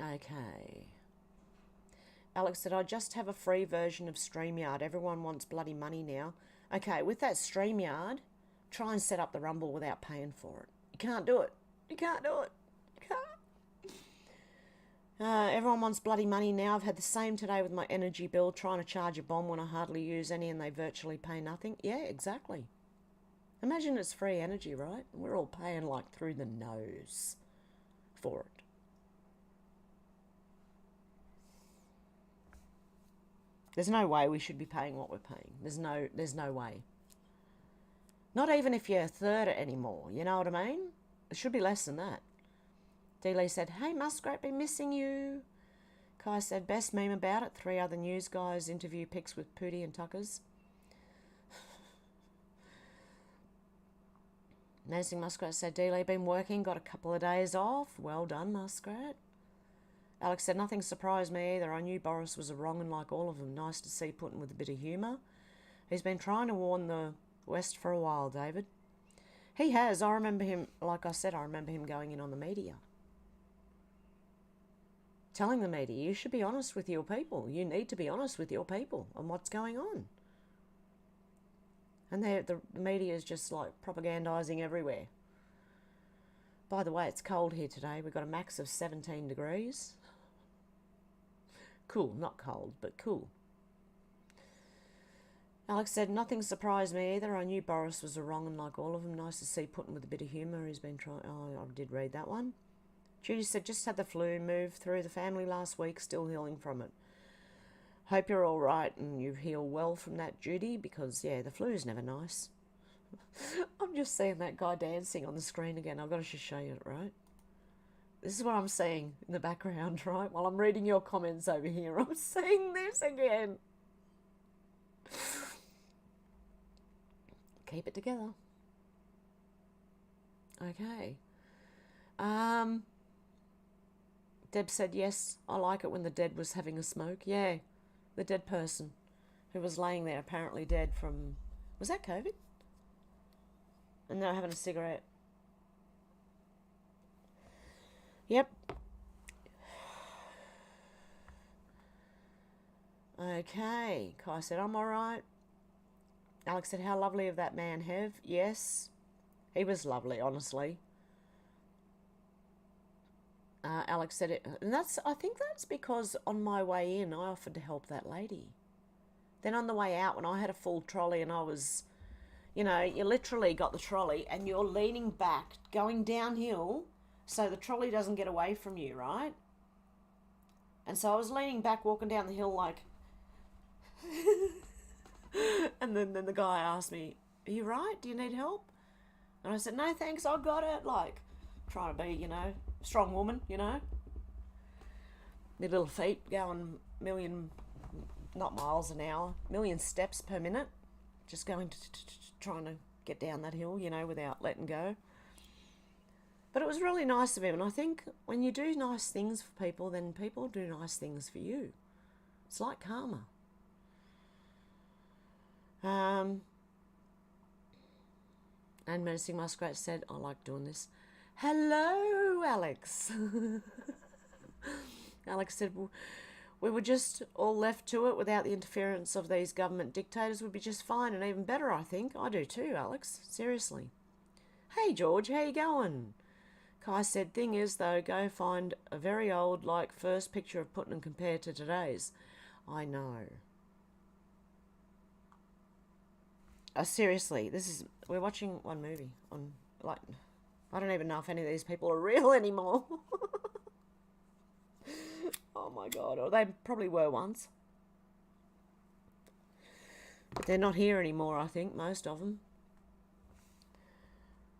S2: Okay. Alex said, I just have a free version of StreamYard. Everyone wants bloody money now. Okay, with that StreamYard, try and set up the Rumble without paying for it. You can't do it. You can't do it. You can't. Everyone wants bloody money now. I've had the same today with my energy bill, trying to charge a bomb when I hardly use any and they virtually pay nothing. Yeah, exactly. Imagine it's free energy, right? We're all paying like through the nose for it. There's no way we should be paying what we're paying. There's no way. Not even if you're a third anymore, you know what I mean? It should be less than that. D-Lee said, hey, Muskrat, been missing you. Kai said, best meme about it. 3 other news guys interview pics with Pooty and Tuckers. Menacing Muskrat said, D-Lee, been working, got a couple of days off. Well done, Muskrat. Alex said, nothing surprised me either. I knew Boris was a wrong'un like all of them. Nice to see Putin with a bit of humour. He's been trying to warn the West for a while, David. He has. I remember him, like I said, I remember him going in on the media. Telling the media, you should be honest with your people. You need to be honest with your people on what's going on. And the media is just like propagandising everywhere. By the way, it's cold here today. We've got a max of 17 degrees. Cool, not cold, but cool. Alex said, nothing surprised me either. I knew Boris was a wrong'un like all of them. Nice to see Putin with a bit of humour. He's been trying... Oh, I did read that one. Judy said, just had the flu, moved through the family last week, still healing from it. Hope you're all right and you heal well from that, Judy, because, yeah, the flu is never nice. I'm just seeing that guy dancing on the screen again. I've got to just show you it, right? This is what I'm seeing in the background, right? While I'm reading your comments over here, I'm seeing this again. Keep it together. Okay. Deb said, yes, I like it when the dead was having a smoke. Yeah, the dead person who was laying there apparently dead from... Was that COVID? And they're having a cigarette. Yep. Okay. Kai said, I'm all right. Alex said, how lovely of that man, Hev. Yes. He was lovely, honestly. Alex said it. And I think that's because on my way in, I offered to help that lady. Then on the way out, when I had a full trolley and I was... You know, you literally got the trolley and you're leaning back, going downhill, so the trolley doesn't get away from you, right? And so I was leaning back, walking down the hill like... and then the guy asked me, are you right? Do you need help? And I said, no, thanks, I got it. Like, trying to be, you know, strong woman, you know. My little feet going million, not miles an hour, million steps per minute. Just going trying to get down that hill, you know, without letting go. But it was really nice of him. And I think when you do nice things for people, then people do nice things for you. It's like karma. And Menacing Muskrat said, I like doing this. Hello, Alex. Alex said, well, we were just all left to it without the interference of these government dictators would be just fine and even better, I think. I do too, Alex. Seriously. Hey, George, how you going? Kai said, thing is, though, go find a very old, like, first picture of Putin and compare to today's. I know. Seriously, we're watching one movie on, like, I don't even know if any of these people are real anymore. Oh my God, or they probably were once. But they're not here anymore, I think, most of them.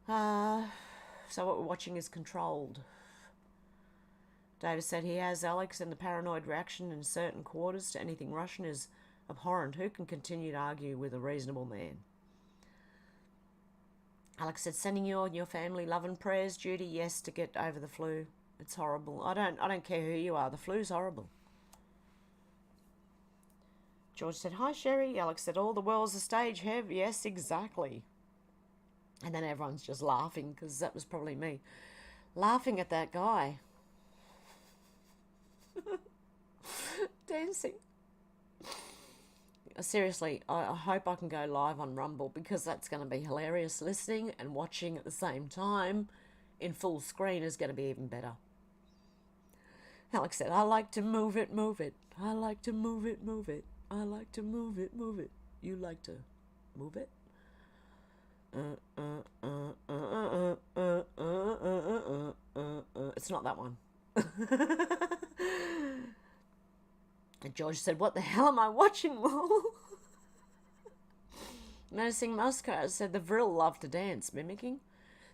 S2: So what we're watching is Controlled. David said he has Alex, and the paranoid reaction in certain quarters to anything Russian is abhorrent. Who can continue to argue with a reasonable man? Alex said, sending you and your family love and prayers, Judy. Yes, to get over the flu. It's horrible. I don't care who you are. The flu's horrible. George said, hi, Sherry. Alex said, all the world's a stage, Hev. Yes, exactly. And then everyone's just laughing, because that was probably me. Laughing at that guy. Dancing. Seriously, I hope I can go live on Rumble, because that's going to be hilarious. Listening and watching at the same time in full screen is going to be even better. Alex said, I like to move it, move it. I like to move it, move it. I like to move it, move it. You like to move it? It's not that one. And George said, what the hell am I watching, lol? Menacing Muskrat said, the Vril loved to dance, mimicking.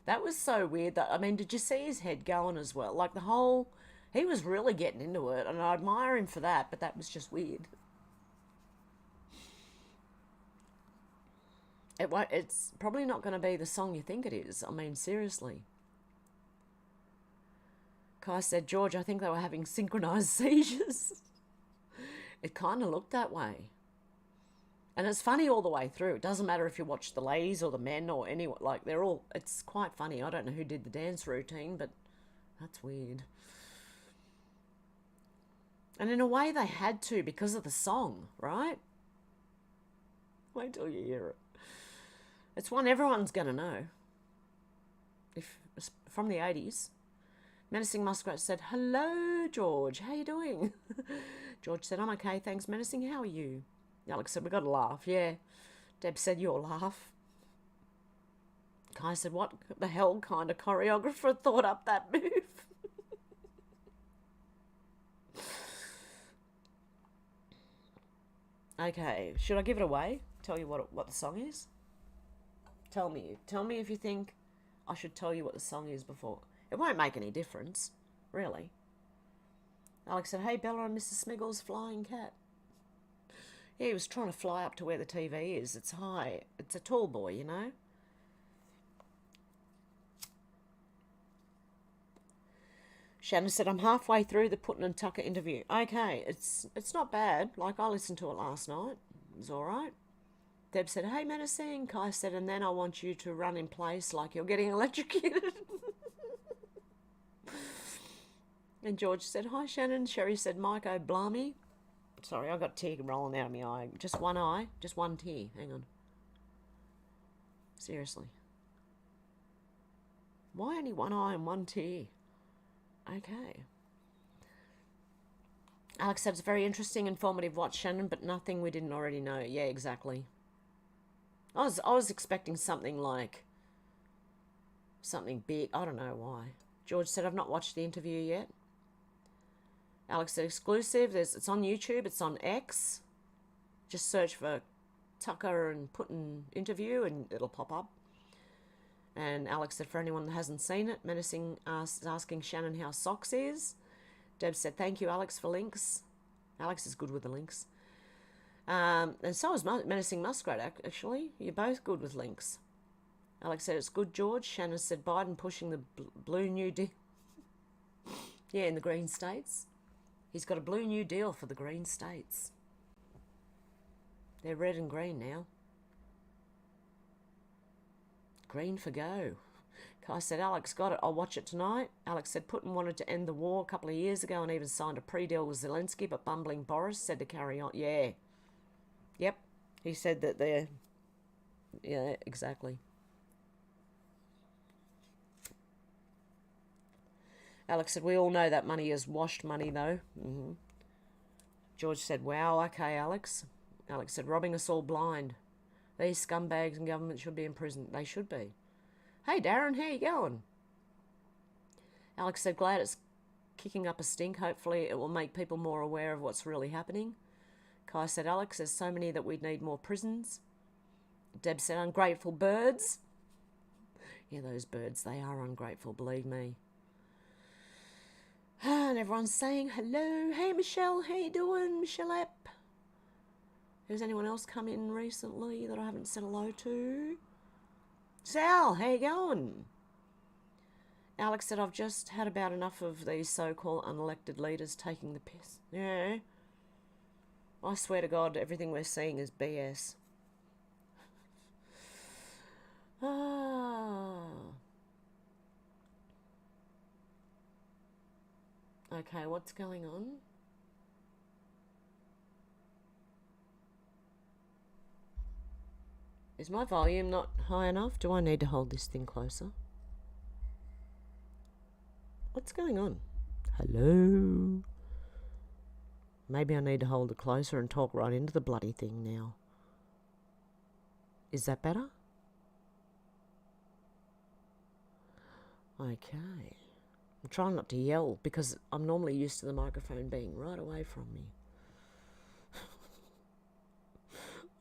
S2: That was so weird. That, I mean, did you see his head going as well? Like the whole... He was really getting into it, and I admire him for that, but that was just weird. It's probably not going to be the song you think it is. I mean, seriously. Kai said, George, I think they were having synchronized seizures. It kind of looked that way. And it's funny all the way through. It doesn't matter if you watch the ladies or the men or anyone. Like, they're all... It's quite funny. I don't know who did the dance routine, but that's weird. And in a way, they had to because of the song, right? Wait till you hear it. It's one everyone's going to know. If from the 80s. Menacing Muskrat said, hello, George. How you doing? George said, I'm okay, thanks, Menacing. How are you? Alex said, we got to laugh. Yeah. Deb said, you'll laugh. Kai said, what the hell kind of choreographer thought up that move? Okay, should I give it away? Tell you what the song is? Tell me if you think I should tell you what the song is before. It won't make any difference, really. Alex said, hey, Bella and Mr. Smiggle's flying cat. Yeah, he was trying to fly up to where the TV is. It's high. It's a tall boy, you know. Shannon said, I'm halfway through the Putin and Tucker interview. Okay, it's not bad. Like, I listened to it last night. It was all right. Deb said, hey, Menacing. Kai said, and then I want you to run in place like you're getting electrocuted. And George said, hi, Shannon. Sherry said, Mike O'Blimey. Sorry, I got a tear rolling out of my eye. Just one eye. Just one tear. Hang on. Seriously. Why only one eye and one tear? Okay. Alex said, it's very interesting, informative watch, Shannon, but nothing we didn't already know. Yeah, exactly. I was expecting something like... something big. I don't know why. George said, I've not watched the interview yet. Alex said, exclusive. It's on YouTube. It's on X. Just search for Tucker and Putin interview and it'll pop up. And Alex said, for anyone that hasn't seen it, Menacing asking Shannon how socks is. Deb said, thank you, Alex, for links. Alex is good with the links. And so is Menacing Muskrat, actually. You're both good with links. Alex said, it's good, George. Shannon said, Biden pushing the blue New Deal. Yeah, in the Green States. He's got a blue New Deal for the Green States. They're red and green now. Green for go. Kai said, Alex got it. I'll watch it tonight. Alex said, Putin wanted to end the war a couple of years ago and even signed a pre-deal with Zelensky, but bumbling Boris said to carry on. Yeah. Yep. He said that they're... Yeah, exactly. Alex said, we all know that money is washed money, though. Mm-hmm. George said, wow, okay, Alex. Alex said, robbing us all blind. These scumbags in government should be in prison. They should be. Hey, Darren, how you going? Alex said, glad it's kicking up a stink. Hopefully it will make people more aware of what's really happening. Kai said, Alex, there's so many that we'd need more prisons. Deb said, ungrateful birds. Yeah, those birds, they are ungrateful, believe me. And everyone's saying hello. Hey, Michelle, how you doing? Michelle App. Has anyone else come in recently that I haven't said hello to? Sal, how you going? Alex said, I've just had about enough of these so-called unelected leaders taking the piss. Yeah. I swear to God, everything we're seeing is BS. Ah. Okay, what's going on? Is my volume not high enough? Do I need to hold this thing closer? What's going on? Hello? Maybe I need to hold it closer and talk right into the bloody thing now. Is that better? Okay. I'm trying not to yell because I'm normally used to the microphone being right away from me.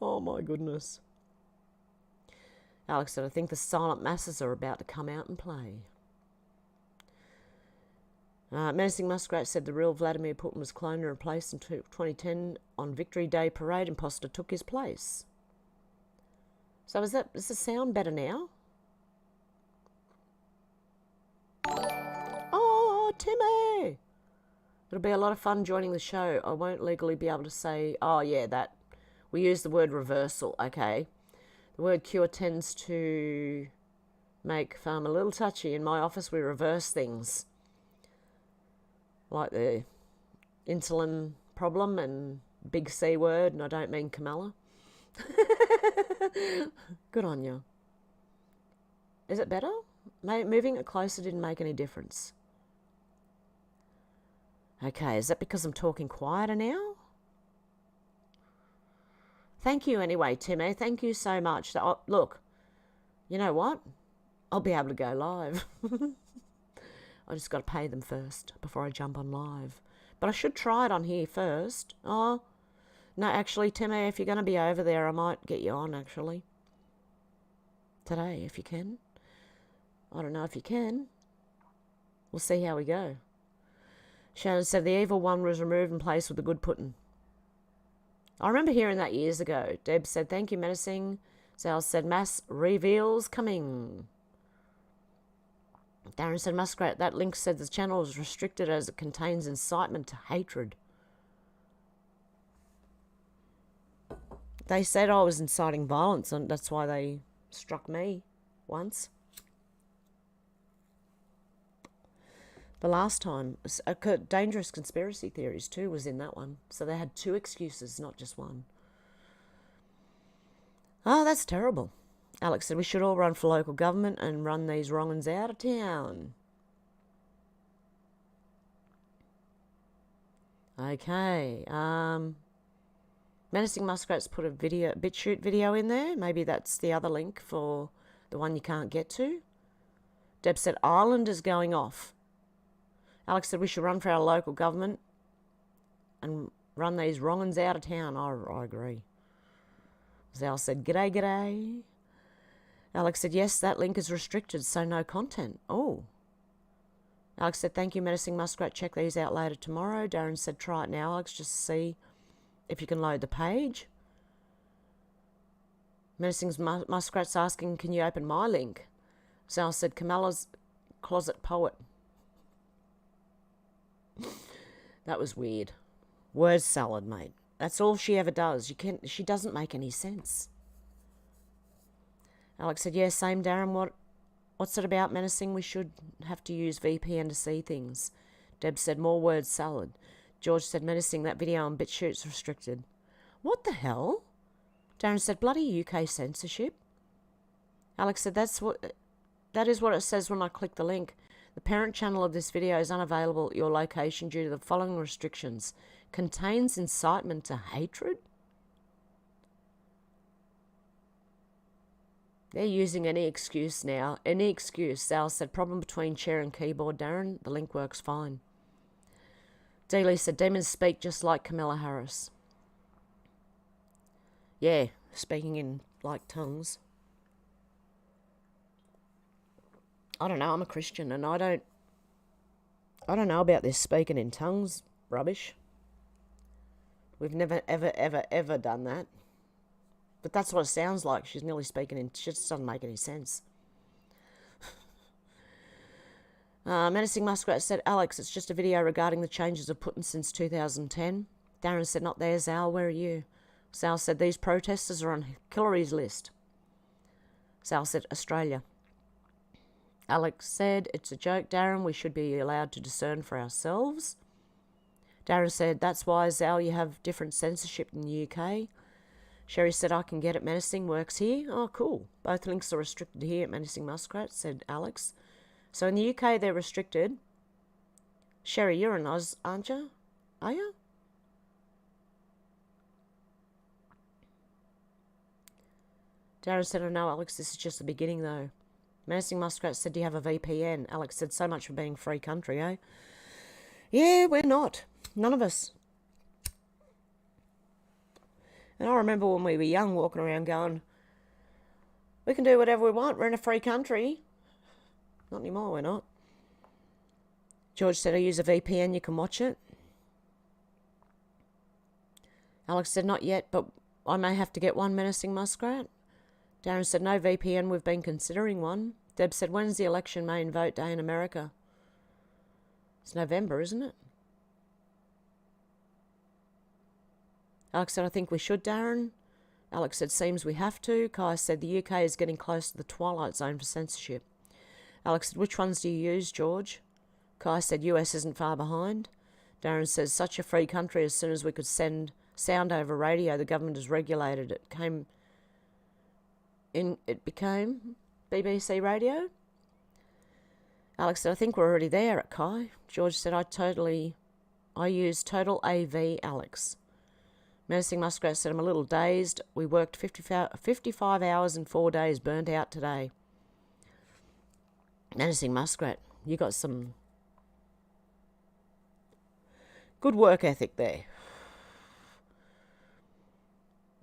S2: Oh my goodness. Alex said, I think the silent masses are about to come out and play. Menacing Muskrat said the real Vladimir Putin was cloned and replaced in 2010 on Victory Day parade. Imposter took his place. So is the sound better now? Oh, Timmy! It'll be a lot of fun joining the show. I won't legally be able to say, oh yeah, that. We use the word reversal, okay. The word cure tends to make farm a little touchy. In my office, we reverse things. Like the insulin problem and big C word, and I don't mean Kamala. Good on you. Is it better? Moving it closer didn't make any difference. Okay, is that because I'm talking quieter now? Thank you anyway, Timmy. Thank you so much. Look, you know what? I'll be able to go live. I just got to pay them first before I jump on live. But I should try it on here first. Oh, no, actually, Timmy, if you're going to be over there, I might get you on, actually. Today, if you can. I don't know if you can. We'll see how we go. Shannon said the evil one was removed and placed with the good Putin. I remember hearing that years ago. Deb said, thank you, menacing. Sal said, mass reveals coming. Darren said, Muskrat, that link said the channel is restricted as it contains incitement to hatred. They said I was inciting violence, and that's why they struck me once. The last time, dangerous conspiracy theories too was in that one. So they had 2 excuses, not just one. Oh, that's terrible. Alex said we should all run for local government and run these wrong uns out of town. Okay. Menacing Muskrat's put a Bitchute video in there. Maybe that's the other link for the one you can't get to. Deb said Ireland is going off. Alex said we should run for our local government and run these wrong uns out of town. I agree. Zal said, g'day, g'day. Alex said, yes, that link is restricted, so no content. Oh. Alex said, thank you, Menacing Muskrat. Check these out later tomorrow. Darren said, try it now, Alex, just to see if you can load the page. Menacing Muskrat's asking, can you open my link? Zal said, Kamala's closet poet. That was weird. Word salad, mate. That's all she ever does. She doesn't make any sense. Alex said, yeah, same, Darren. What's it about, menacing? We should have to use VPN to see things. Deb said, more word salad. George said, menacing, that video on BitChute's restricted. What the hell? Darren said, bloody UK censorship. Alex said, that is what it says when I click the link. The parent channel of this video is unavailable at your location due to the following restrictions. Contains incitement to hatred? They're using any excuse now. Any excuse. Sal said, problem between chair and keyboard, Darren. The link works fine. Dealey said, demons speak just like Kamala Harris. Yeah, speaking in like tongues. I don't know, I'm a Christian and I don't know about this speaking in tongues rubbish. We've never, ever done that. But that's what it sounds like. She's nearly speaking in... It just doesn't make any sense. Menacing Muskrat said, Alex, it's just a video regarding the changes of Putin since 2010. Darren said, not there, Zal. Where are you? Zal said, these protesters are on Hillary's list. Sal said, Australia. Alex said, it's a joke, Darren. We should be allowed to discern for ourselves. Darren said, that's why, Zal, you have different censorship in the UK. Sherry said, I can get it. Menacing works here. Oh, cool. Both links are restricted here at Menacing Muskrat, said Alex. So in the UK, they're restricted. Sherry, you're an Oz, aren't you? Are you? Darren said, I know, Alex, this is just the beginning, though. Menacing Muskrat said, do you have a VPN? Alex said, so much for being free country, eh? Yeah, we're not. None of us. And I remember when we were young walking around going, we can do whatever we want. We're in a free country. Not anymore, we're not. George said, I use a VPN. You can watch it. Alex said, not yet, but I may have to get one, Menacing Muskrat. Darren said, no VPN. We've been considering one. Deb said, when's the election main vote day in America? It's November, isn't it? Alex said, I think we should, Darren. Alex said, seems we have to. Kai said, the UK is getting close to the twilight zone for censorship. Alex said, which ones do you use, George? Kai said, US isn't far behind. Darren says, such a free country, as soon as we could send sound over radio, the government has regulated it. It became BBC radio. Alex said, I think we're already there at Kai. George said, I use total AV, Alex. Menacing Muskrat said, I'm a little dazed. We worked 55 hours in 4 days, burnt out today. Menacing Muskrat, you got some good work ethic there.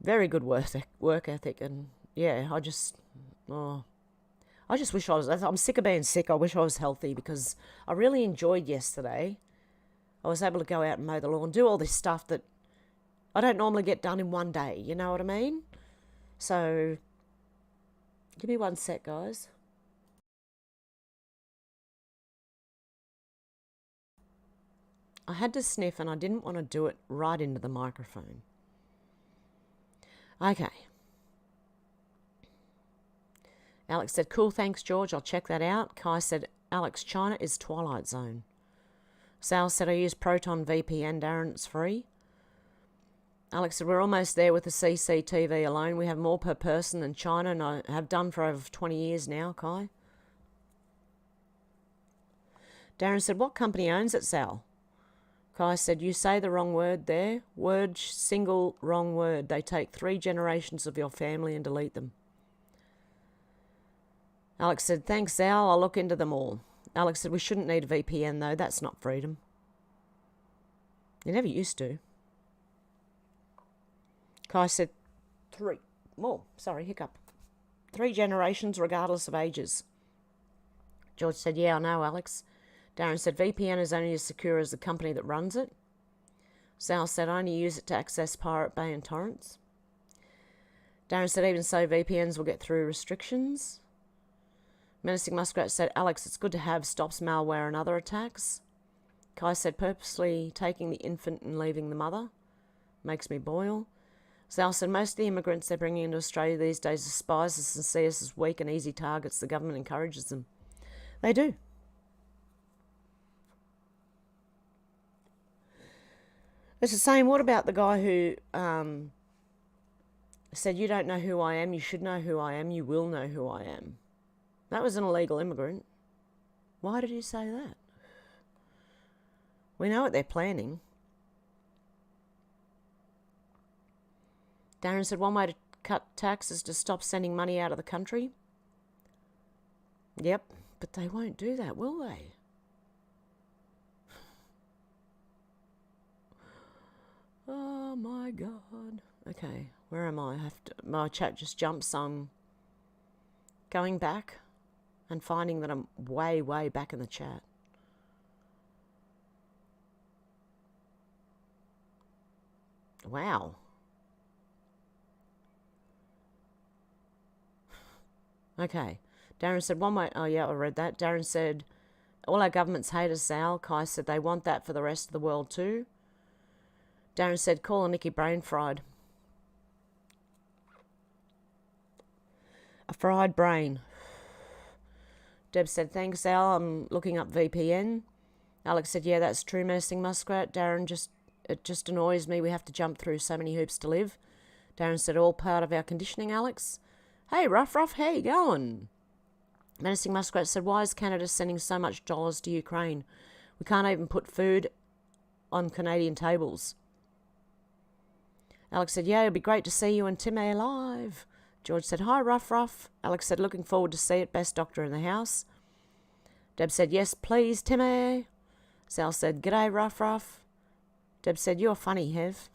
S2: Very good work ethic. And yeah, I just wish I'm sick of being sick. I wish I was healthy because I really enjoyed yesterday. I was able to go out and mow the lawn, do all this stuff that I don't normally get done in one day, you know what I mean? So, give me one sec, guys. I had to sniff and I didn't want to do it right into the microphone. Okay. Alex said, cool, thanks, George. I'll check that out. Kai said, Alex, China is Twilight Zone. Sal said, I use Proton VPN, Darren, it's free. Alex said, we're almost there with the CCTV alone. We have more per person than China, and I have done for over 20 years now, Kai. Darren said, what company owns it, Sal? Kai said, you say the wrong word there. Word, single, wrong word. They take 3 generations of your family and delete them. Alex said, thanks, Sal. I'll look into them all. Alex said, we shouldn't need a VPN, though. That's not freedom. You never used to. Kai said, 3 generations regardless of ages. George said, yeah, I know, Alex. Darren said, VPN is only as secure as the company that runs it. Sal said, I only use it to access Pirate Bay and torrents. Darren said, even so, VPNs will get through restrictions. Menacing Muskrat said, Alex, it's good to have, stops malware and other attacks. Kai said, purposely taking the infant and leaving the mother. Makes me boil. Sal said, most of the immigrants they're bringing into Australia these days despise us and see us as weak and easy targets. The government encourages them. They do. It's the same. What about the guy who said, you don't know who I am, you should know who I am, you will know who I am? That was an illegal immigrant. Why did he say that? We know what they're planning. Darren said, one way to cut tax is to stop sending money out of the country. Yep, but they won't do that, will they? Oh my God. Okay, where am I? My chat just jumped some. Going back and finding that I'm way, way back in the chat. Wow. Okay. Darren said, one way. Oh, yeah, I read that. Darren said, all our governments hate us, Al. Kai said, they want that for the rest of the world too. Darren said, call a Nikki brain fried. A fried brain. Deb said, thanks, Al. I'm looking up VPN. Alex said, yeah, that's true, menacing muskrat. Darren, it just annoys me. We have to jump through so many hoops to live. Darren said, all part of our conditioning, Alex. Hey, Ruff, how you going? Menacing muskrat said, why is Canada sending so much dollars to Ukraine? We can't even put food on Canadian tables. Alex said, yeah, it'll be great to see you and Timmy live. George said, hi, Ruff. Alex said, looking forward to see it. Best doctor in the house. Deb said, yes, please, Timmy. Sal said, g'day, Ruff. Deb said, you're funny, Hev.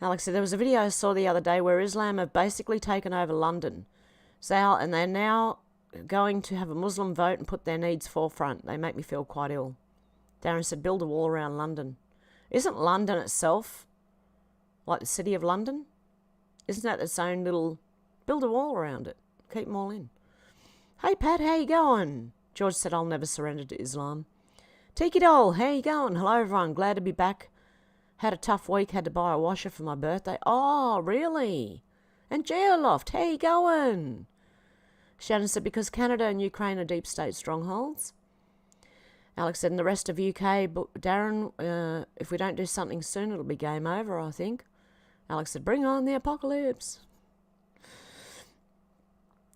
S2: Alex said, there was a video I saw the other day where Islam have basically taken over London. Sal, and they're now going to have a Muslim vote and put their needs forefront. They make me feel quite ill. Darren said, build a wall around London. Isn't London itself like the city of London? Isn't that its own little... Build a wall around it. Keep them all in. Hey, Pat, how you going? George said, I'll never surrender to Islam. Tiki Doll, how you going? Hello, everyone. Glad to be back. Had a tough week. Had to buy a washer for my birthday. Oh, really? And Geoloft, how you going? Shannon said, because Canada and Ukraine are deep state strongholds. Alex said, in the rest of UK, Darren, if we don't do something soon, it'll be game over, I think. Alex said, bring on the apocalypse.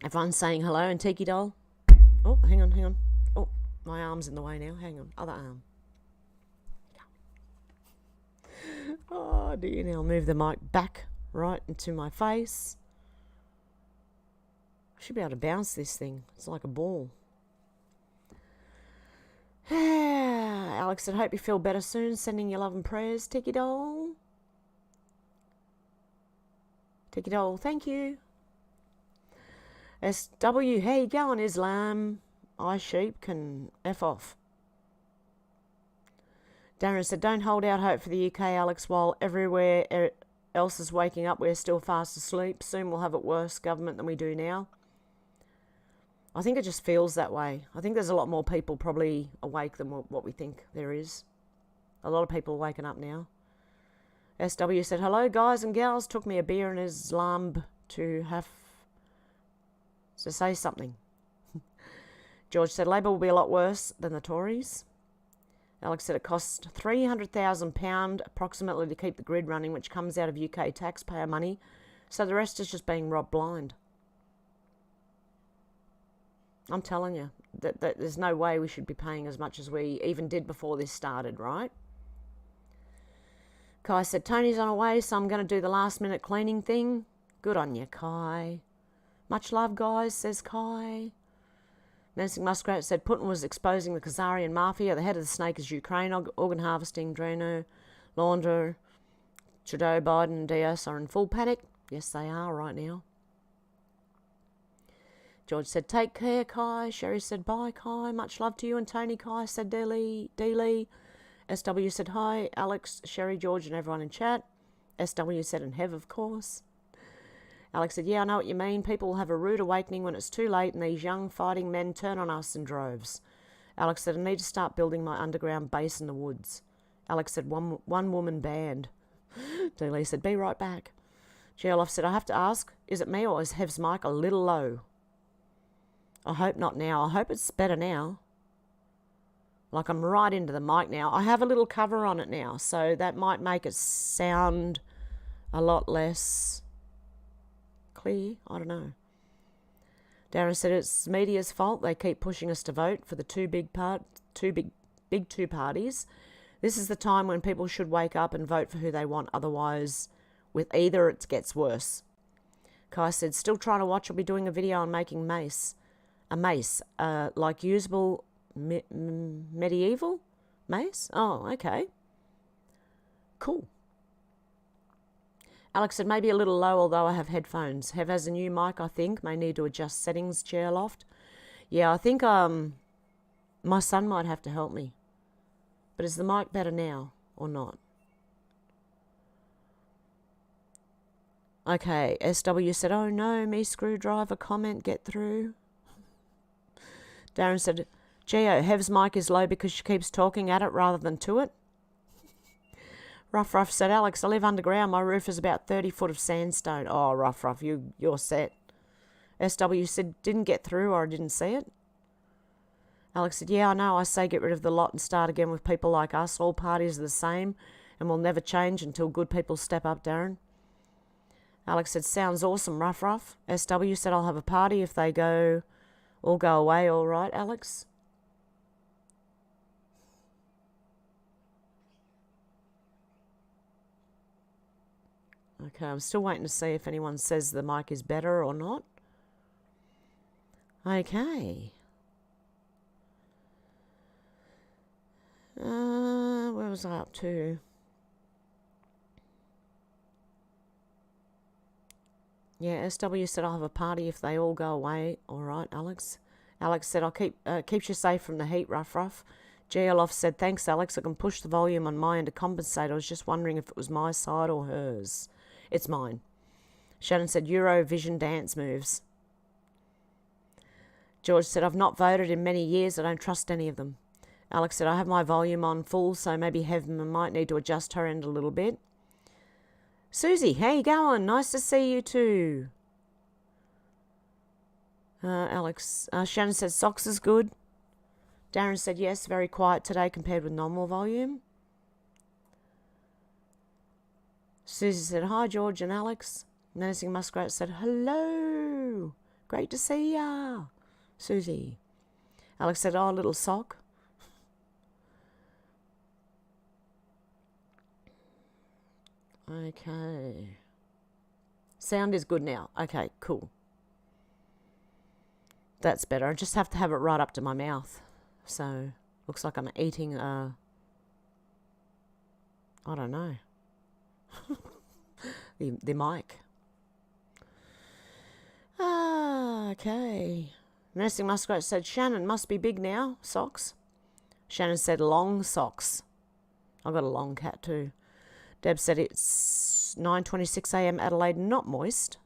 S2: Everyone's saying hello, and Tiki Doll. Oh, hang on. Oh, my arm's in the way now. Hang on, other arm. Oh, dear, now I'll move the mic back right into my face. I should be able to bounce this thing. It's like a ball. Alex said, hope you feel better soon. Sending your love and prayers, Tiki Doll. Tiki Doll, thank you. SW, how you going, Islam? I sheep can F off. Darren said, don't hold out hope for the UK, Alex, while everywhere else is waking up. We're still fast asleep. Soon we'll have a worse government than we do now. I think it just feels that way. I think there's a lot more people probably awake than what we think there is. A lot of people are waking up now. SW said, hello, guys and gals. Took me a beer in Islam to say something. George said, Labor will be a lot worse than the Tories. Alex said it costs £300,000 approximately to keep the grid running, which comes out of UK taxpayer money. So the rest is just being robbed blind. I'm telling you, that there's no way we should be paying as much as we even did before this started, right? Kai said, Tony's on her way, so I'm going to do the last minute cleaning thing. Good on you, Kai. Much love, guys, says Kai. Menacing Muskrat said, Putin was exposing the Khazarian mafia. The head of the snake is Ukraine. Organ harvesting, Drano, Launder, Trudeau, Biden, and Diaz are in full panic. Yes, they are right now. George said, take care, Kai. Sherry said, bye, Kai. Much love to you and Tony, Kai, said D-Lee. SW said, hi, Alex, Sherry, George, and everyone in chat. SW said, and Hev, of course. Alex said, yeah, I know what you mean. People will have a rude awakening when it's too late and these young fighting men turn on us in droves. Alex said, I need to start building my underground base in the woods. Alex said, one woman band. D-Lee said, be right back. Geolof said, I have to ask, is it me or is Hev's mic a little low? I hope not now. I hope it's better now. Like I'm right into the mic now. I have a little cover on it now, so that might make it sound a lot less clear. I don't know. Darren said it's media's fault. They keep pushing us to vote for the two big parties. This is the time when people should wake up and vote for who they want. Otherwise, with either, it gets worse. Kai said, still trying to watch. I'll be doing a video on making mace. A mace, like usable medieval mace? Oh, okay. Cool. Alex said, maybe a little low, although I have headphones. Hev has a new mic, I think. May need to adjust settings, Chairloft. Yeah, I think my son might have to help me. But is the mic better now or not? Okay, SW said, oh no, me screwdriver comment, get through. Darren said, Geo, Hev's mic is low because she keeps talking at it rather than to it. Ruff said, Alex, I live underground. My roof is about 30 foot of sandstone. Oh, Ruff, you're set. SW said, didn't get through or I didn't see it. Alex said, yeah, I know. I say get rid of the lot and start again with people like us. All parties are the same and will never change until good people step up, Darren. Alex said, sounds awesome, rough. SW said, I'll have a party if they all go away, all right, Alex? Okay, I'm still waiting to see if anyone says the mic is better or not. Okay. Where was I up to? Yeah, SW said I'll have a party if they all go away. All right, Alex. Alex said I'll keeps you safe from the heat, rough. GLoff said, thanks, Alex. I can push the volume on my end to compensate. I was just wondering if it was my side or hers. It's mine. Shannon said, Eurovision dance moves. George said, I've not voted in many years. I don't trust any of them. Alex said, I have my volume on full, so maybe Hev1 might need to adjust her end a little bit. Susie, how you going? Nice to see you too. Shannon said, socks is good. Darren said, yes, very quiet today compared with normal volume. Susie said, hi, George and Alex. Menacing Muskrat said, hello. Great to see ya. Susie. Alex said, oh, little sock. Okay. Sound is good now. Okay, cool. That's better. I just have to have it right up to my mouth. So, looks like I'm eating I don't know. the mic. Okay. Nursing Muskrat said, Shannon must be big now. Socks. Shannon said, long socks. I've got a long cat too. Deb said it's 9:26 a.m. Adelaide, not moist.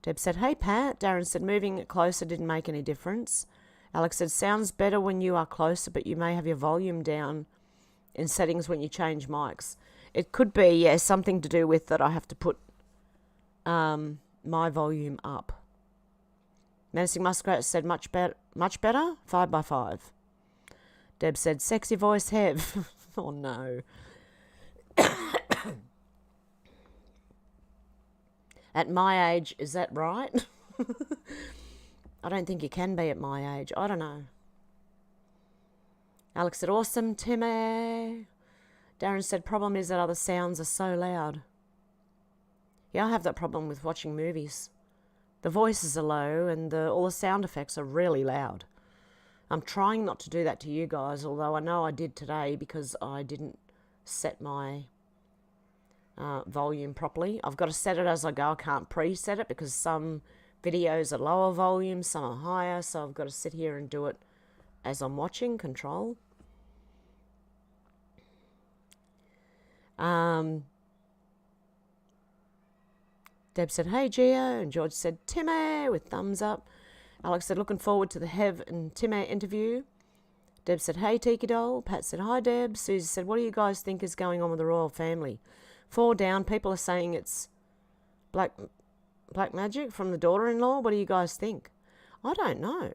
S2: Deb said, hey, Pat. Darren said, moving it closer didn't make any difference. Alex said, sounds better when you are closer, but you may have your volume down in settings when you change mics. It could be, yeah, something to do with that I have to put my volume up. Menacing Muskrat said, much better, 5x5. Deb said, sexy voice, Hev. Oh, no. At my age, is that right? I don't think you can be at my age. I don't know. Alex said, awesome, Timmy. Darren said, problem is that other sounds are so loud. Yeah, I have that problem with watching movies. The voices are low and all the sound effects are really loud. I'm trying not to do that to you guys, although I know I did today because I didn't set my volume properly. I've got to set it as I go. I can't preset it because some videos are lower volume, some are higher, so I've got to sit here and do it as I'm watching, control. Deb said, hey, Gio, and George said, Timmy, with thumbs up. Alex said, looking forward to the Hev and Timmy interview. Deb said, hey, Tiki Doll. Pat said, hi, Deb. Susie said, what do you guys think is going on with the royal family? 4 down. People are saying it's black magic from the daughter-in-law. What do you guys think? I don't know.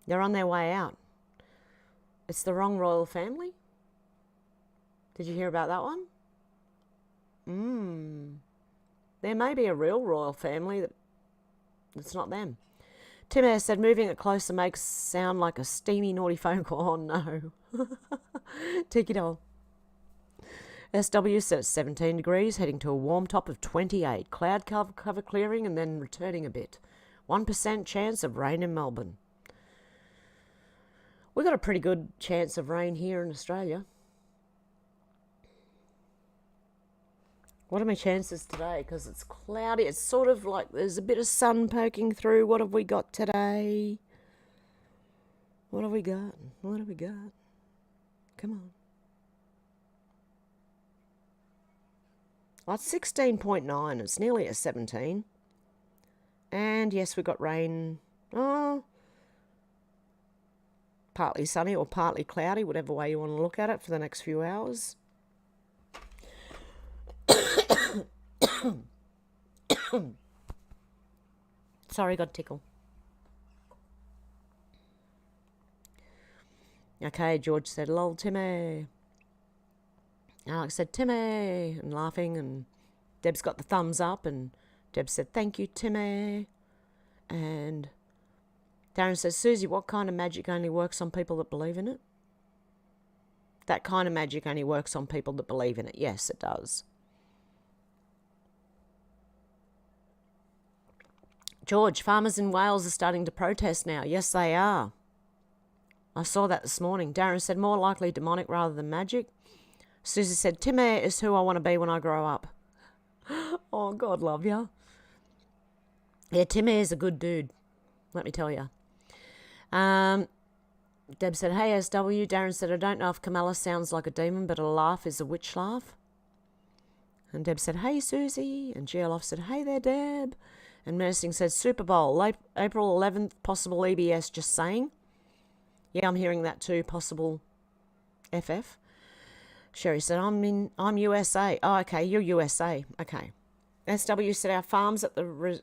S2: They're on their way out. It's the wrong royal family. Did you hear about that one? There may be a real royal family that's not them. Tim Ayres said, moving it closer makes sound like a steamy, naughty phone call. Oh, no. Tiki Doll. SW says 17 degrees, heading to a warm top of 28. Cloud cover clearing and then returning a bit. 1% chance of rain in Melbourne. We've got a pretty good chance of rain here in Australia. What are my chances today? Because it's cloudy. It's sort of like there's a bit of sun poking through. What have we got today? What have we got? What have we got? Come on. Well, it's 16.9. It's nearly a 17. And yes, we've got rain. Oh, partly sunny or partly cloudy, whatever way you want to look at it for the next few hours. Sorry, got a tickle. Okay, George said, lol, Timmy. Alex said, Timmy, and laughing, and Deb's got the thumbs up, and Deb said, thank you, Timmy. And Darren says, Susie, what kind of magic only works on people that believe in it? That kind of magic only works on people that believe in it. Yes, it does. George, farmers in Wales are starting to protest now. Yes, they are. I saw that this morning. Darren said, more likely demonic rather than magic. Susie said, Timmy is who I want to be when I grow up. Oh, God love ya. Yeah, Timmy is a good dude, let me tell you. Deb said, hey, SW. Darren said, I don't know if Kamala sounds like a demon, but a laugh is a witch laugh. And Deb said, hey, Susie. And GLoff said, hey there, Deb. And Nursing said, Super Bowl, April 11th, possible EBS, just saying. Yeah, I'm hearing that too, possible FF. Sherry said, I'm USA. Oh, okay, you're USA. Okay. SW said, our farmers at the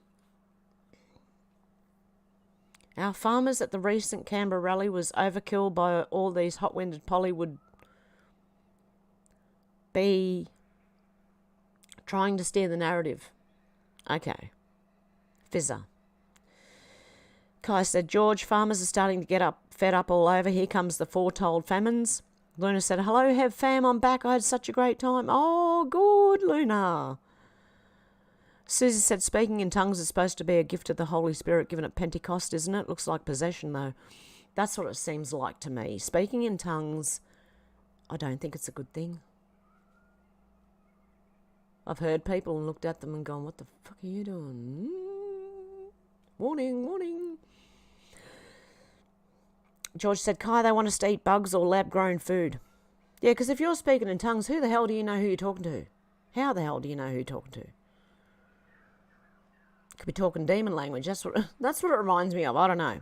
S2: recent Canberra rally was overkill by all these hot-winded Polly would be trying to steer the narrative. Okay. Fizzer. Kai said, George, farmers are starting to get fed up all over. Here comes the foretold famines. Luna said, hello, Hev fam, I'm back. I had such a great time. Oh, good, Luna. Susie said, speaking in tongues is supposed to be a gift of the Holy Spirit given at Pentecost, isn't it? Looks like possession, though. That's what it seems like to me. Speaking in tongues, I don't think it's a good thing. I've heard people and looked at them and gone, what the fuck are you doing? Warning, warning. George said, Kai, they want us to eat bugs or lab-grown food. Yeah, because if you're speaking in tongues, who the hell do you know who you're talking to? How the hell do you know who you're talking to? Could be talking demon language. That's what it reminds me of. I don't know.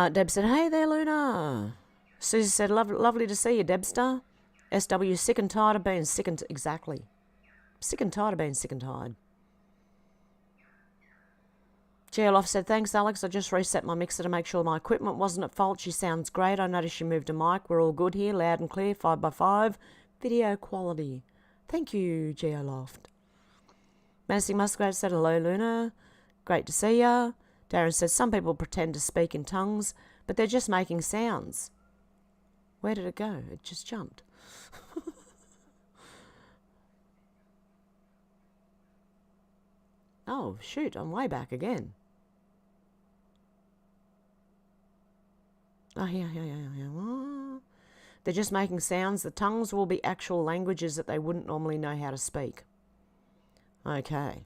S2: Deb said, hey there, Luna. Susie said, lovely to see you, Debster. SW, sick and tired of being sick and... Exactly. Sick and tired of being sick and tired. GLoff said, thanks, Alex. I just reset my mixer to make sure my equipment wasn't at fault. She sounds great. I noticed she moved a mic. We're all good here. Loud and clear. 5x5. Video quality. Thank you, GeoLoft. Menacing Musgrave said, hello, Luna. Great to see ya. Darren said, some people pretend to speak in tongues, but they're just making sounds. Where did it go? It just jumped. Oh, shoot. I'm way back again. Oh, yeah. They're just making sounds. The tongues will be actual languages that they wouldn't normally know how to speak. Okay.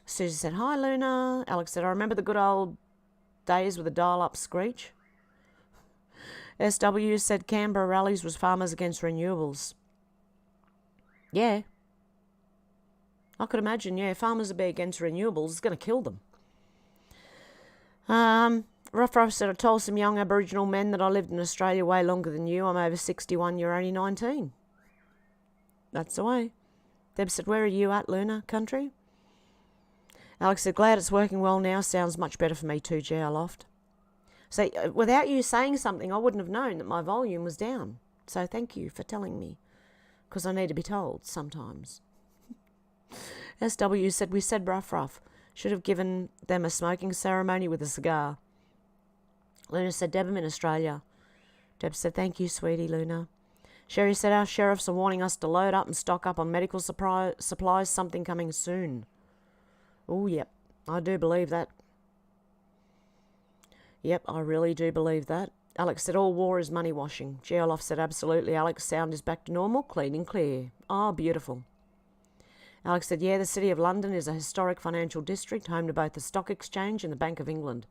S2: Susie said, hi, Luna. Alex said, I remember the good old days with a dial-up screech. SW said Canberra rallies was farmers against renewables. Yeah. I could imagine, yeah, farmers would be against renewables. It's going to kill them. Ruff said, I told some young Aboriginal men that I lived in Australia way longer than you. I'm over 61, you're only 19. That's the way. Deb said, where are you at, Luna, country? Alex said, glad it's working well now. Sounds much better for me too, GeoLoft. So without you saying something, I wouldn't have known that my volume was down. So thank you for telling me, because I need to be told sometimes. SW said, we said rough. Should have given them a smoking ceremony with a cigar. Luna said, Deb, I'm in Australia. Deb said, thank you, sweetie, Luna. Sherry said, our sheriffs are warning us to load up and stock up on medical supplies, something coming soon. Oh, yep, I do believe that. Yep, I really do believe that. Alex said, all war is money washing. GeoLoft said, absolutely, Alex. Sound is back to normal, clean and clear. Oh, beautiful. Alex said, yeah, the City of London is a historic financial district, home to both the Stock Exchange and the Bank of England.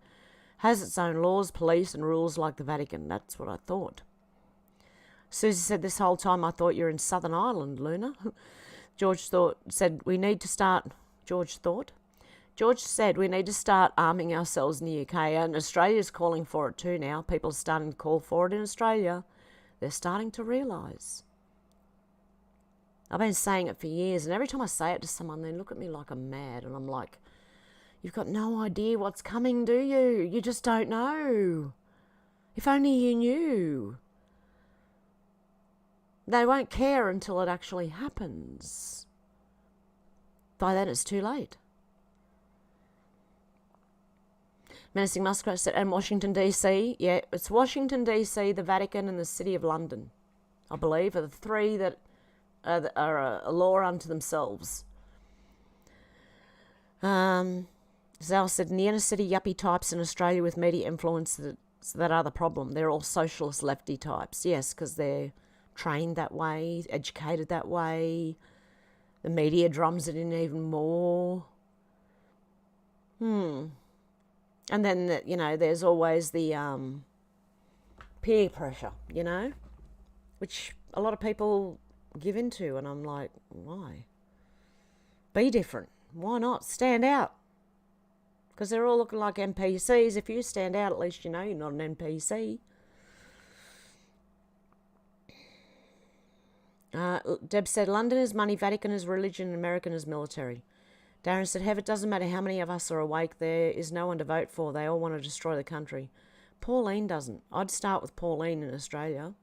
S2: Has its own laws, police and rules like the Vatican. That's what I thought. Susie said, this whole time I thought you're in Southern Ireland, Luna. George said, we need to start arming ourselves in the UK, and Australia's calling for it too now. People are starting to call for it in Australia. They're starting to realise. I've been saying it for years, and every time I say it to someone, they look at me like I'm mad, and I'm like, you've got no idea what's coming, do you? You just don't know. If only you knew. They won't care until it actually happens. By then it's too late. Menacing Muskrat said, and Washington, D.C. Yeah, it's Washington, D.C., the Vatican, and the City of London, I believe, are the three that are a law unto themselves. Zal said, in the inner city yuppie types in Australia with media influence that are the problem. They're all socialist lefty types. Yes, because they're trained that way, educated that way. The media drums it in even more. And then, there's always the peer pressure, which a lot of people give into. And I'm like, why? Be different. Why not? Stand out. Because they're all looking like NPCs. If you stand out, at least you know you're not an NPC. Deb said, London is money, Vatican is religion, American is military. Darren said, Hev, it doesn't matter how many of us are awake, there is no one to vote for. They all want to destroy the country. Pauline doesn't. I'd start with Pauline in Australia.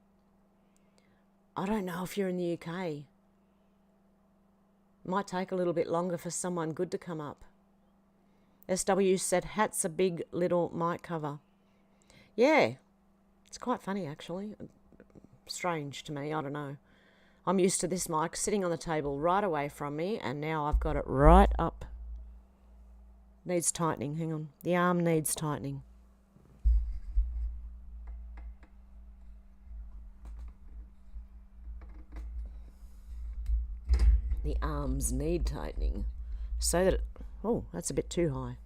S2: I don't know if you're in the UK. Might take a little bit longer for someone good to come up. SW said, hat's a big little mic cover. Yeah, it's quite funny actually. Strange to me, I don't know. I'm used to this mic sitting on the table right away from me, and now I've got it right up. Needs tightening, hang on. The arm needs tightening. The arms need tightening so that it, oh, that's a bit too high.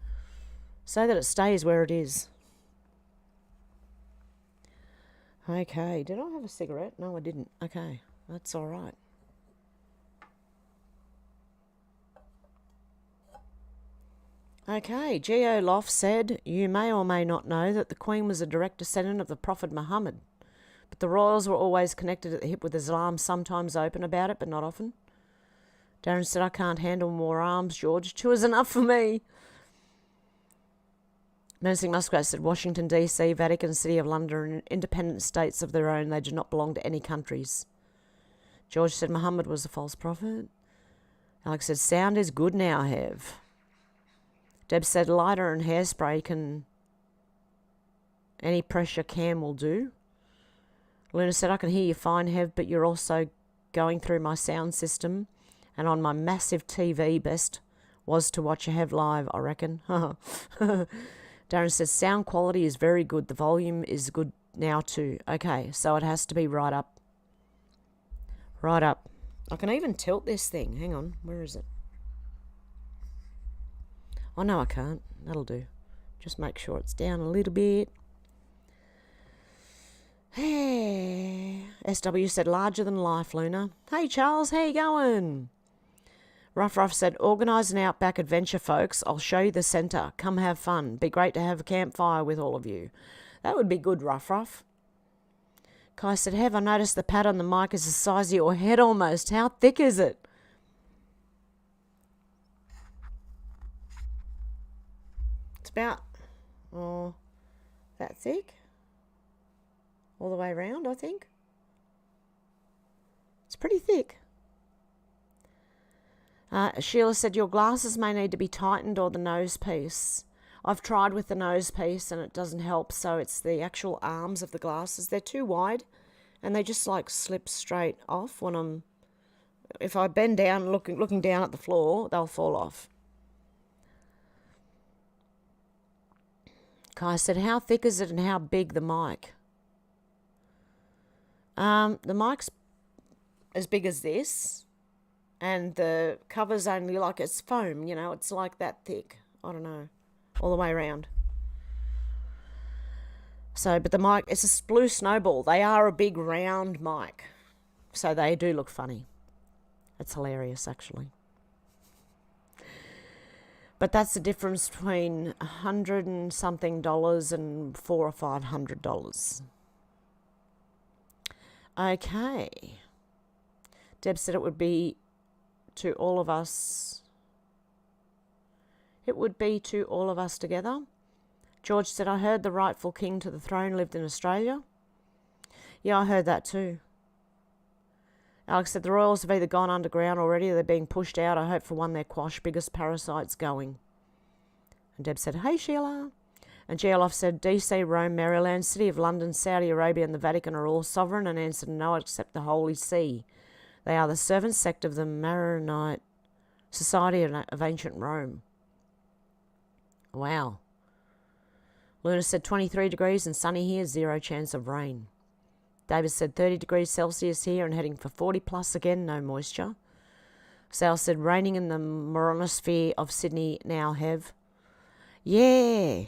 S2: So that it stays where it is. Okay, did I have a cigarette? No, I didn't. Okay, that's all right. Okay, Geo Loft said, you may or may not know that the Queen was a direct descendant of the Prophet Muhammad, but the royals were always connected at the hip with Islam, sometimes open about it, but not often. Darren said, I can't handle more arms, George. 2 is enough for me. Menacing Muskrat said, Washington, D.C., Vatican, City of London are independent states of their own. They do not belong to any countries. George said, Muhammad was a false prophet. Alex said, sound is good now, Hev. Deb said, lighter and hairspray can... any pressure can will do. Luna said, I can hear you fine, Hev, but you're also going through my sound system. And on my massive TV, best was to watch a Hev live, I reckon. Darren says, sound quality is very good. The volume is good now too. Okay, so it has to be right up. Right up. I can even tilt this thing. Hang on, where is it? Oh, no, I can't. That'll do. Just make sure it's down a little bit. Hey. SW said, larger than life, Luna. Hey, Charles, how you going? Ruff said, organise an outback adventure, folks. I'll show you the centre. Come have fun. Be great to have a campfire with all of you. That would be good, Ruff. Kai said, Hev, I noticed the pad on the mic is the size of your head almost. How thick is it? It's about, that thick. All the way around, I think. It's pretty thick. Sheila said, your glasses may need to be tightened or the nose piece. I've tried with the nose piece and it doesn't help, so it's the actual arms of the glasses. They're too wide and they just like slip straight off when if I bend down looking down at the floor, they'll fall off. Kai said, how thick is it and how big the mic? The mic's as big as this. And the cover's only like, it's foam, it's like that thick. I don't know. All the way around. So, but the mic, it's a blue snowball. They are a big round mic. So they do look funny. It's hilarious, actually. But that's the difference between $100 and something and $400 or $500. Okay. Deb said it would be to all of us. It would be to all of us together. George said, I heard the rightful king to the throne lived in Australia. Yeah, I heard that too. Alex said, the royals have either gone underground already or they're being pushed out. I hope for one they're quash, biggest parasites going. And Deb said, hey, Sheila. And Geoloff said, DC, Rome, Maryland, City of London, Saudi Arabia and the Vatican are all sovereign, and answered no except the Holy See. They are the servant sect of the Maronite Society of Ancient Rome. Wow. Luna said 23 degrees and sunny here, 0 chance of rain. David said 30 degrees Celsius here and heading for 40 plus again, no moisture. Sal said raining in the moronosphere of Sydney now, Hev. Yeah.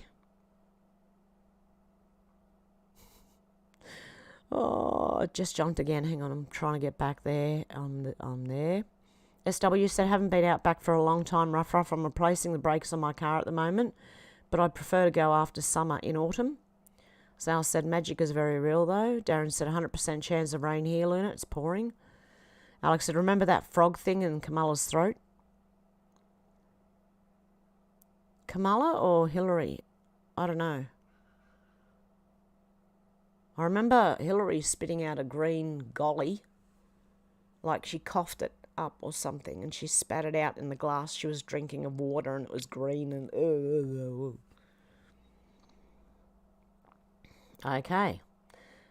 S2: Oh, it just jumped again. Hang on, I'm trying to get back there. I'm there. SW said, haven't been out back for a long time, rough. I'm replacing the brakes on my car at the moment, but I'd prefer to go after summer in autumn. Sal said, magic is very real though. Darren said, 100% chance of rain here, Luna. It's pouring. Alex said, remember that frog thing in Kamala's throat? Kamala or Hillary? I don't know. I remember Hillary spitting out a green golly, like she coughed it up or something, and she spat it out in the glass she was drinking of water, and it was green and... Okay.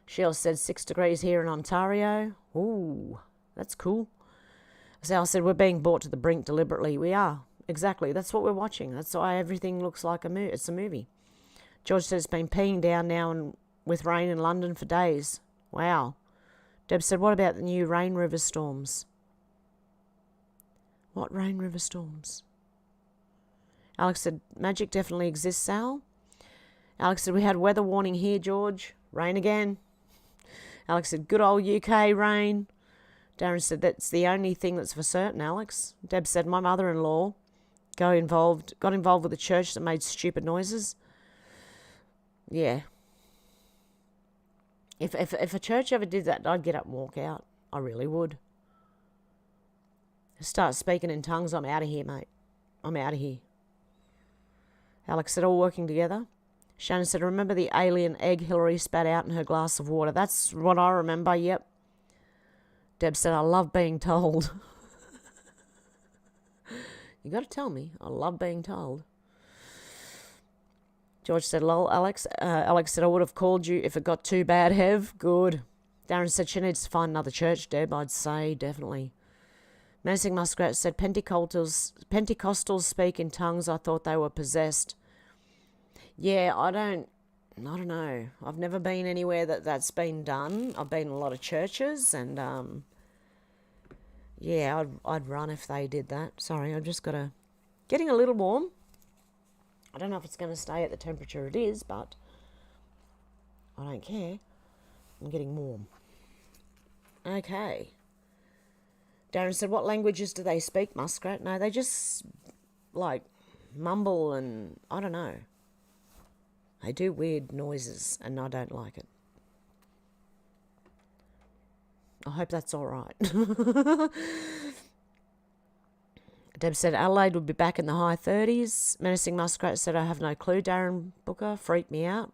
S2: Sheila said 6 degrees here in Ontario. Ooh, that's cool. Sal said, we're being brought to the brink deliberately. We are. Exactly. That's what we're watching. That's why everything looks like it's a movie. George said it's been peeing down now and with rain in London for days. Wow. Deb said, what about the new rain river storms? What rain river storms? Alex said, magic definitely exists, Sal. Alex said, we had weather warning here, George. Rain again. Alex said, good old UK rain. Darren said, that's the only thing that's for certain, Alex. Deb said, my mother-in-law got involved with a church that made stupid noises. Yeah. If a church ever did that, I'd get up and walk out. I really would. Start speaking in tongues, I'm out of here, mate. I'm out of here. Alex said, all working together. Shannon said, remember the alien egg Hillary spat out in her glass of water? That's what I remember, yep. Deb said, I love being told. You got to tell me. I love being told. George said, lol, Alex. Alex said, I would have called you if it got too bad, Hev. Good. Darren said, she needs to find another church, Deb. I'd say, definitely. Menacing Muskrat said, Pentecostals speak in tongues. I thought they were possessed. Yeah, I don't know. I've never been anywhere that's been done. I've been in a lot of churches and, yeah, I'd run if they did that. Sorry, I've just getting a little warm. I don't know if it's going to stay at the temperature it is, but I don't care. I'm getting warm. Okay. Darren said, what languages do they speak, Muskrat? No, they just, like, mumble and, I don't know. They do weird noises, and I don't like it. I hope that's all right. Deb said Adelaide would be back in the high 30s. Menacing Muskrat said, I have no clue, Darren Booker. Freaked me out.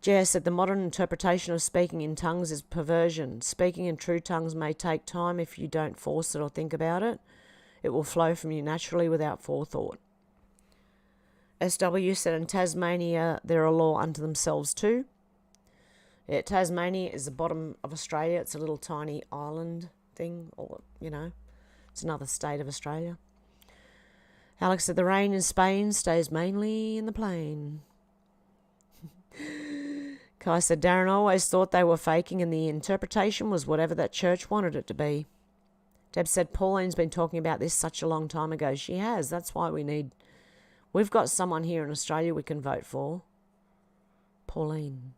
S2: J.S. said, the modern interpretation of speaking in tongues is perversion. Speaking in true tongues may take time if you don't force it or think about it. It will flow from you naturally without forethought. SW said, in Tasmania, they're a law unto themselves too. Yeah, Tasmania is the bottom of Australia. It's a little tiny island thing, or, you know, it's another state of Australia. Alex said, the rain in Spain stays mainly in the plain. Kai said, Darren always thought they were faking and the interpretation was whatever that church wanted it to be. Deb said, Pauline's been talking about this such a long time ago. She has. That's why we've got someone here in Australia we can vote for. Pauline.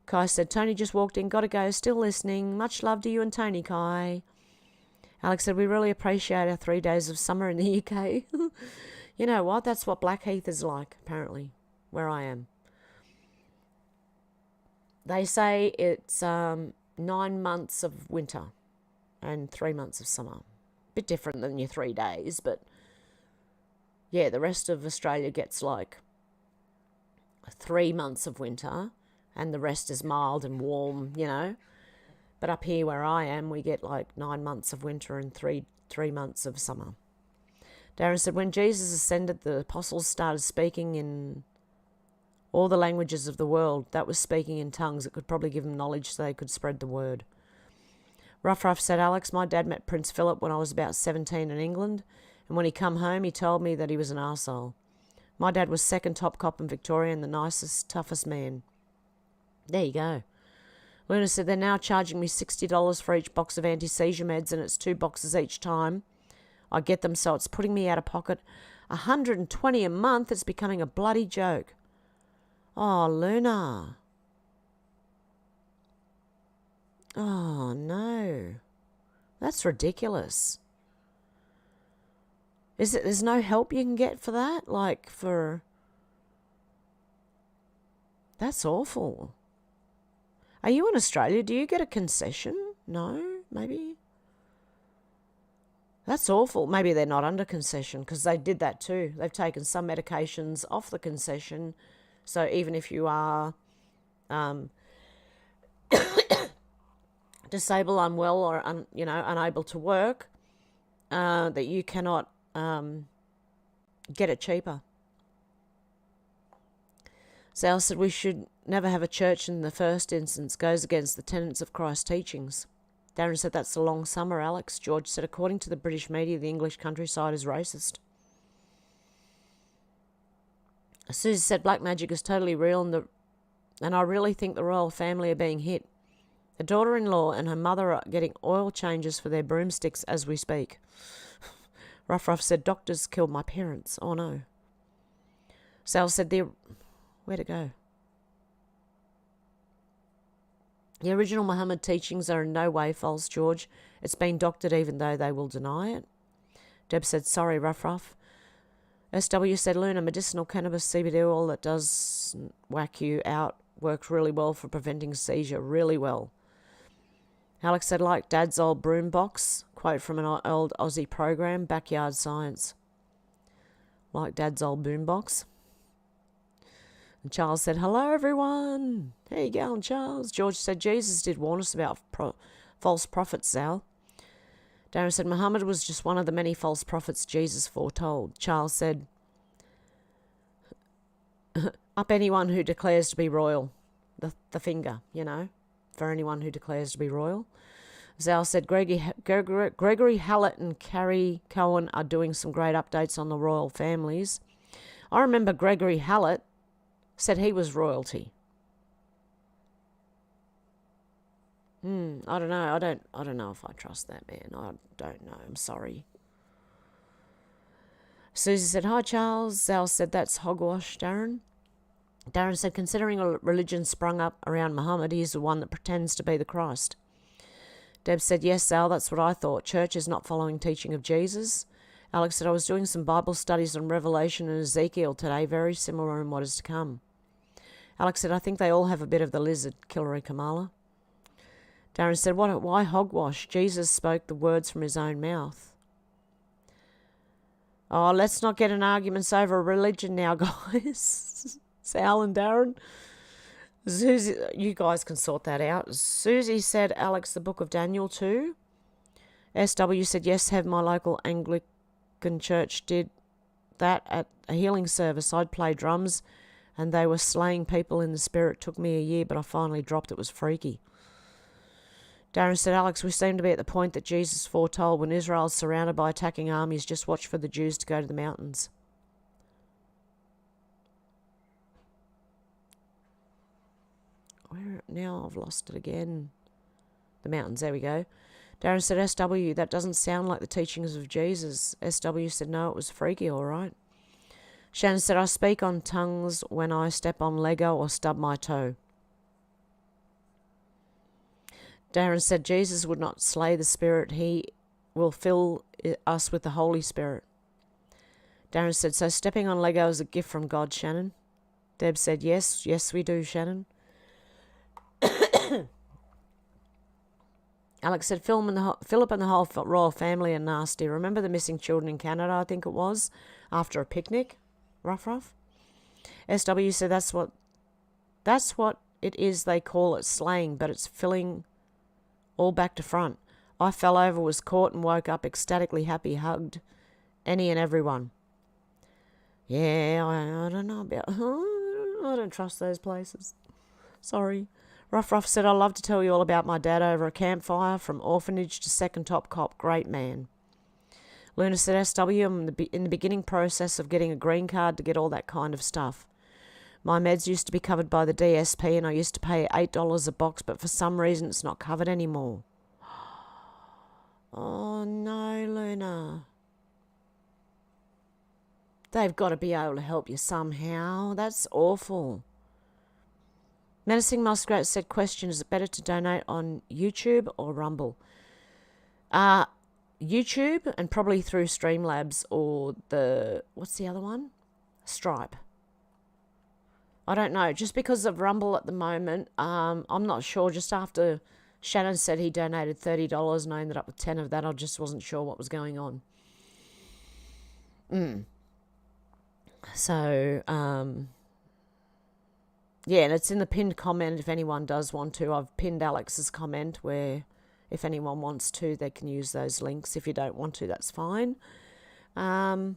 S2: Kai said, Tony just walked in, gotta go, still listening. Much love to you and Tony, Kai. Alex said, we really appreciate our 3 days of summer in the UK. You know what? That's what Blackheath is like, apparently, where I am. They say it's 9 months of winter. and 3 months of summer. Bit different than your 3 days, but yeah, the rest of Australia gets like 3 months of winter and the rest is mild and warm, you know. But up here where I am, we get like 9 months of winter and three months of summer. Darren said, when Jesus ascended, the apostles started speaking in all the languages of the world. That was speaking in tongues. It could probably give them knowledge so they could spread the word. Ruff said, Alex, my dad met Prince Philip when I was about 17 in England, and when he come home, he told me that he was an arsehole. My dad was second top cop in Victoria and the nicest, toughest man. There you go. Luna said, they're now charging me $60 for each box of anti-seizure meds, and it's 2 boxes each time I get them, so it's putting me out of pocket $120 a month. It's becoming a bloody joke. Oh, Luna. Oh, no. That's ridiculous. There's no help you can get for that? Like, for... That's awful. Are you in Australia? Do you get a concession? No? Maybe? That's awful. Maybe they're not under concession, because they did that too. They've taken some medications off the concession, so even if you are disabled, unwell, or unable to work, that you cannot get it cheaper. Sal said we should never have a church in the first instance. Goes against the tenets of Christ's teachings. Darren said that's a long summer, Alex. George said, according to the British media, the English countryside is racist. Susie said black magic is totally real, and I really think the royal family are being hit. The daughter-in-law and her mother are getting oil changes for their broomsticks as we speak. Ruff said, doctors killed my parents. Oh no. Sal said, where'd it go? The original Muhammad teachings are in no way false, George. It's been doctored even though they will deny it. Deb said, sorry, Ruff. SW said, Luna, medicinal cannabis CBD oil that does whack you out works really well for preventing seizure, really well. Alex said, like Dad's old broom box, quote from an old Aussie program, Backyard Science. Like Dad's old boom box. And Charles said, hello, everyone. How you going, Charles? George said, Jesus did warn us about false prophets, Sal. Darren said, Muhammad was just one of the many false prophets Jesus foretold. Charles said, up anyone who declares to be royal. The finger, for anyone who declares to be royal. Zal said, Gregory Hallett and Carrie Cohen are doing some great updates on the royal families. I remember Gregory Hallett said he was royalty. I don't know. I don't know if I trust that man. I don't know. I'm sorry. Susie said, hi, Charles. Zal said, that's hogwash, Darren. Darren said, considering a religion sprung up around Muhammad, he is the one that pretends to be the Christ. Deb said, yes, Zal, that's what I thought. Church is not following teaching of Jesus. Alex said, I was doing some Bible studies on Revelation and Ezekiel today, very similar in what is to come. Alex said, I think they all have a bit of the lizard, Killary Kamala. Darren said, why hogwash? Jesus spoke the words from his own mouth. Oh, let's not get in arguments over religion now, guys. Sal and Darren. Susie, you guys can sort that out. Susie said, Alex, the book of Daniel too. SW said, yes, have my local Anglican church did that at a healing service. I'd play drums and they were slaying people in the spirit. It took me a year, but I finally dropped. It was freaky. Darren said, Alex, we seem to be at the point that Jesus foretold when Israel's surrounded by attacking armies, just watch for the Jews to go to the mountains. Now I've lost it again. The mountains, there we go. Darren said, SW, that doesn't sound like the teachings of Jesus. SW said, no, it was freaky, all right. Shannon said, I speak on tongues when I step on Lego or stub my toe. Darren said, Jesus would not slay the Spirit. He will fill us with the Holy Spirit. Darren said, so stepping on Lego is a gift from God, Shannon. Deb said, yes, we do, Shannon. Alex said, Philip and the whole royal family are nasty. Remember the missing children in Canada, I think it was, after a picnic? Rough. SW said that's what it is. They call it slaying, but it's filling all back to front. I fell over, was caught, and woke up ecstatically happy, hugged any and everyone. Yeah, I don't know about... I don't trust those places. Sorry. Rough said, I'd love to tell you all about my dad over a campfire, from orphanage to second top cop. Great man. Luna said, SW, I'm in the beginning process of getting a green card to get all that kind of stuff. My meds used to be covered by the DSP and I used to pay $8 a box, but for some reason it's not covered anymore. Oh no, Luna. They've got to be able to help you somehow. That's awful. Menacing Muskrat said, question, is it better to donate on YouTube or Rumble? YouTube, and probably through Streamlabs or what's the other one? Stripe. I don't know. Just because of Rumble at the moment, I'm not sure. Just after Shannon said he donated $30 and I ended up with 10 of that, I just wasn't sure what was going on. So, yeah, and it's in the pinned comment if anyone does want to. I've pinned Alex's comment where if anyone wants to, they can use those links. If you don't want to, that's fine. But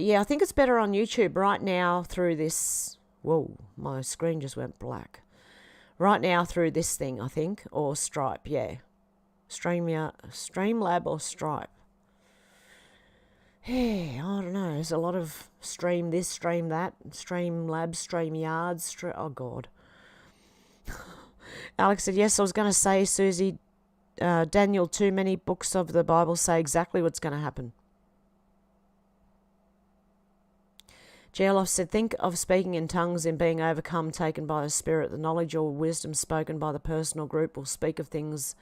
S2: yeah, I think it's better on YouTube right now through this... Whoa, my screen just went black. Right now through this thing, I think, or Stripe, yeah. Streamlab or Stripe. Yeah, I don't know. There's a lot of stream this, stream that, Streamlabs, StreamYards, oh God. Alex said, yes, I was going to say, Susie, Daniel, too many books of the Bible say exactly what's going to happen. Geoloff said, think of speaking in tongues and being overcome, taken by the Spirit. The knowledge or wisdom spoken by the personal group will speak of things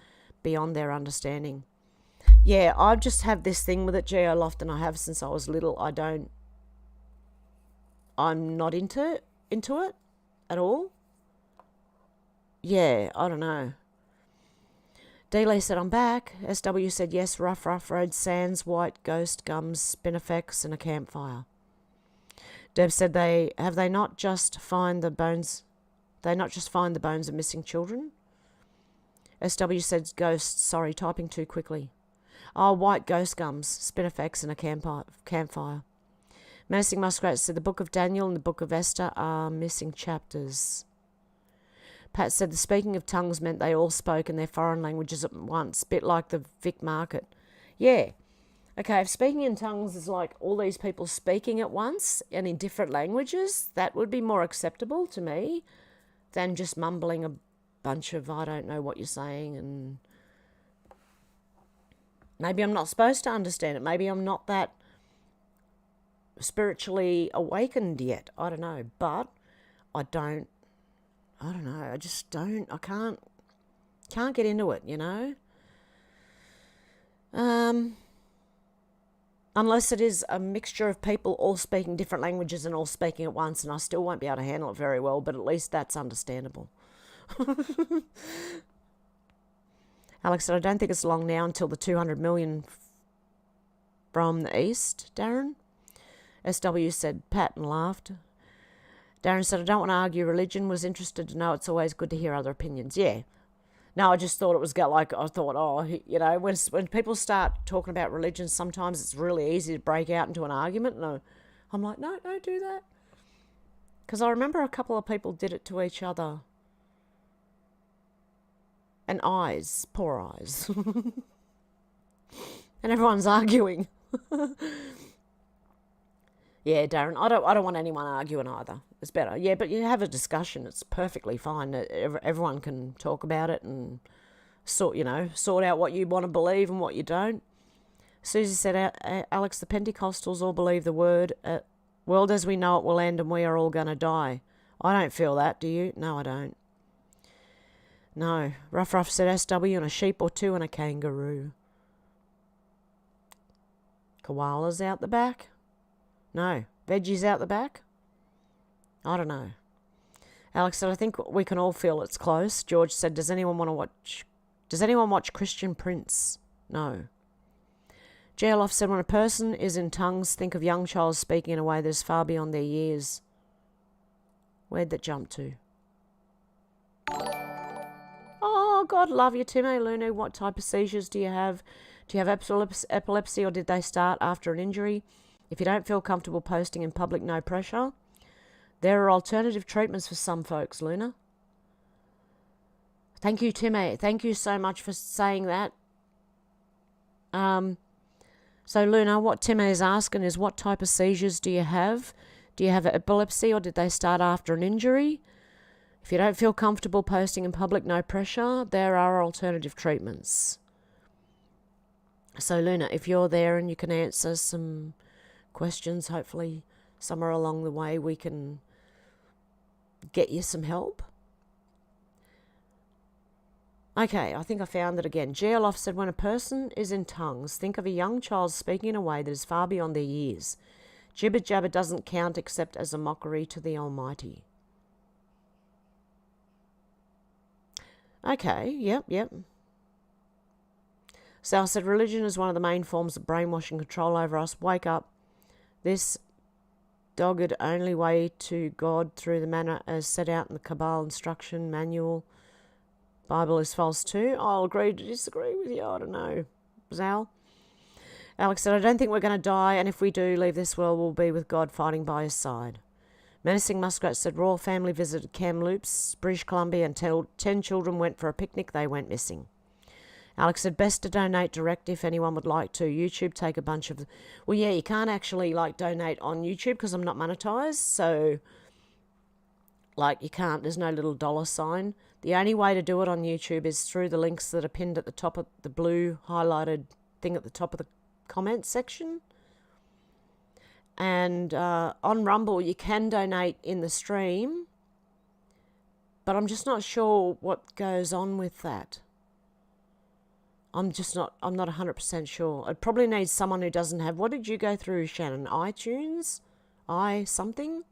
S2: beyond their understanding. Yeah, I just have this thing with it, Geoloft, and I have since I was little. I'm not into it at all. Yeah, I don't know. D-Lee said, I'm back. SW said, yes, rough road, sands, white, ghost, gums, spinifex, and a campfire. Deb said, they not just find the bones of missing children? SW said, ghosts, sorry, typing too quickly. Oh, white ghost gums, spinifex, and a campfire. Menacing Muskrat said, the book of Daniel and the book of Esther are missing chapters. Pat said the speaking of tongues meant they all spoke in their foreign languages at once, bit like the Vic Market. Yeah. Okay, if speaking in tongues is like all these people speaking at once and in different languages, that would be more acceptable to me than just mumbling a bunch of I don't know what you're saying, and maybe I'm not supposed to understand it. Maybe I'm not that spiritually awakened yet. I don't know, but I don't know. I just don't. I can't get into it, you know. Unless it is a mixture of people all speaking different languages and all speaking at once, and I still won't be able to handle it very well, but at least that's understandable. Alex said, I don't think it's long now until the 200 million from the east, Darren. SW said, Pat, and laughed. Darren said, I don't want to argue religion, was interested to know it's always good to hear other opinions. Yeah. No, I just thought it was like, I thought, oh, you know, when people start talking about religion, sometimes it's really easy to break out into an argument. And I'm like, no, don't do that. Because I remember a couple of people did it to each other. And eyes, poor eyes. And everyone's arguing. Yeah, Darren, I don't want anyone arguing either. It's better. Yeah, but you have a discussion. It's perfectly fine. Everyone can talk about it and sort out what you want to believe and what you don't. Susie said, Alex, the Pentecostals all believe the world as we know it will end and we are all going to die. I don't feel that, do you? No, I don't. No. Rough said SW and a sheep or two and a kangaroo. Koalas out the back? No. Veggies out the back? I don't know. Alex said, I think we can all feel it's close. George said, does anyone watch Christian Prince? No. Geoloff said, when a person is in tongues, think of young child speaking in a way that is far beyond their years. Where'd that jump to? Oh, God love you, Tim. Hey, Luna, what type of seizures do you have? Do you have epilepsy or did they start after an injury? If you don't feel comfortable posting in public, no pressure. There are alternative treatments for some folks, Luna. Thank you, Timmy. Thank you so much for saying that. So, Luna, what Timmy is asking is, what type of seizures do you have? Do you have epilepsy or did they start after an injury? If you don't feel comfortable posting in public, no pressure. There are alternative treatments. So, Luna, if you're there and you can answer some questions, hopefully somewhere along the way we can get you some help. Okay, I think I found it again. Geoloff said, when a person is in tongues, think of a young child speaking in a way that is far beyond their years. Jibber jabber doesn't count except as a mockery to the Almighty. Okay, yep. Sal said, religion is one of the main forms of brainwashing control over us. Wake up. This dogged only way to God through the manner as set out in the Kabbalah instruction manual. Bible is false too. I'll agree to disagree with you. I don't know. Zal? Alex said, I don't think we're going to die, and if we do leave this world, we'll be with God fighting by his side. Menacing Muskrat said, royal family visited Kamloops, British Columbia, and 10 children went for a picnic. They went missing. Alex said, best to donate direct if anyone would like to. YouTube, take a bunch of... Well, yeah, you can't actually, donate on YouTube because I'm not monetized. So, you can't. There's no little dollar sign. The only way to do it on YouTube is through the links that are pinned at the top of the blue highlighted thing at the top of the comment section. And on Rumble, you can donate in the stream. But I'm just not sure what goes on with that. I'm not 100% sure. It probably needs someone who doesn't have... What did you go through, Shannon? iTunes? Something?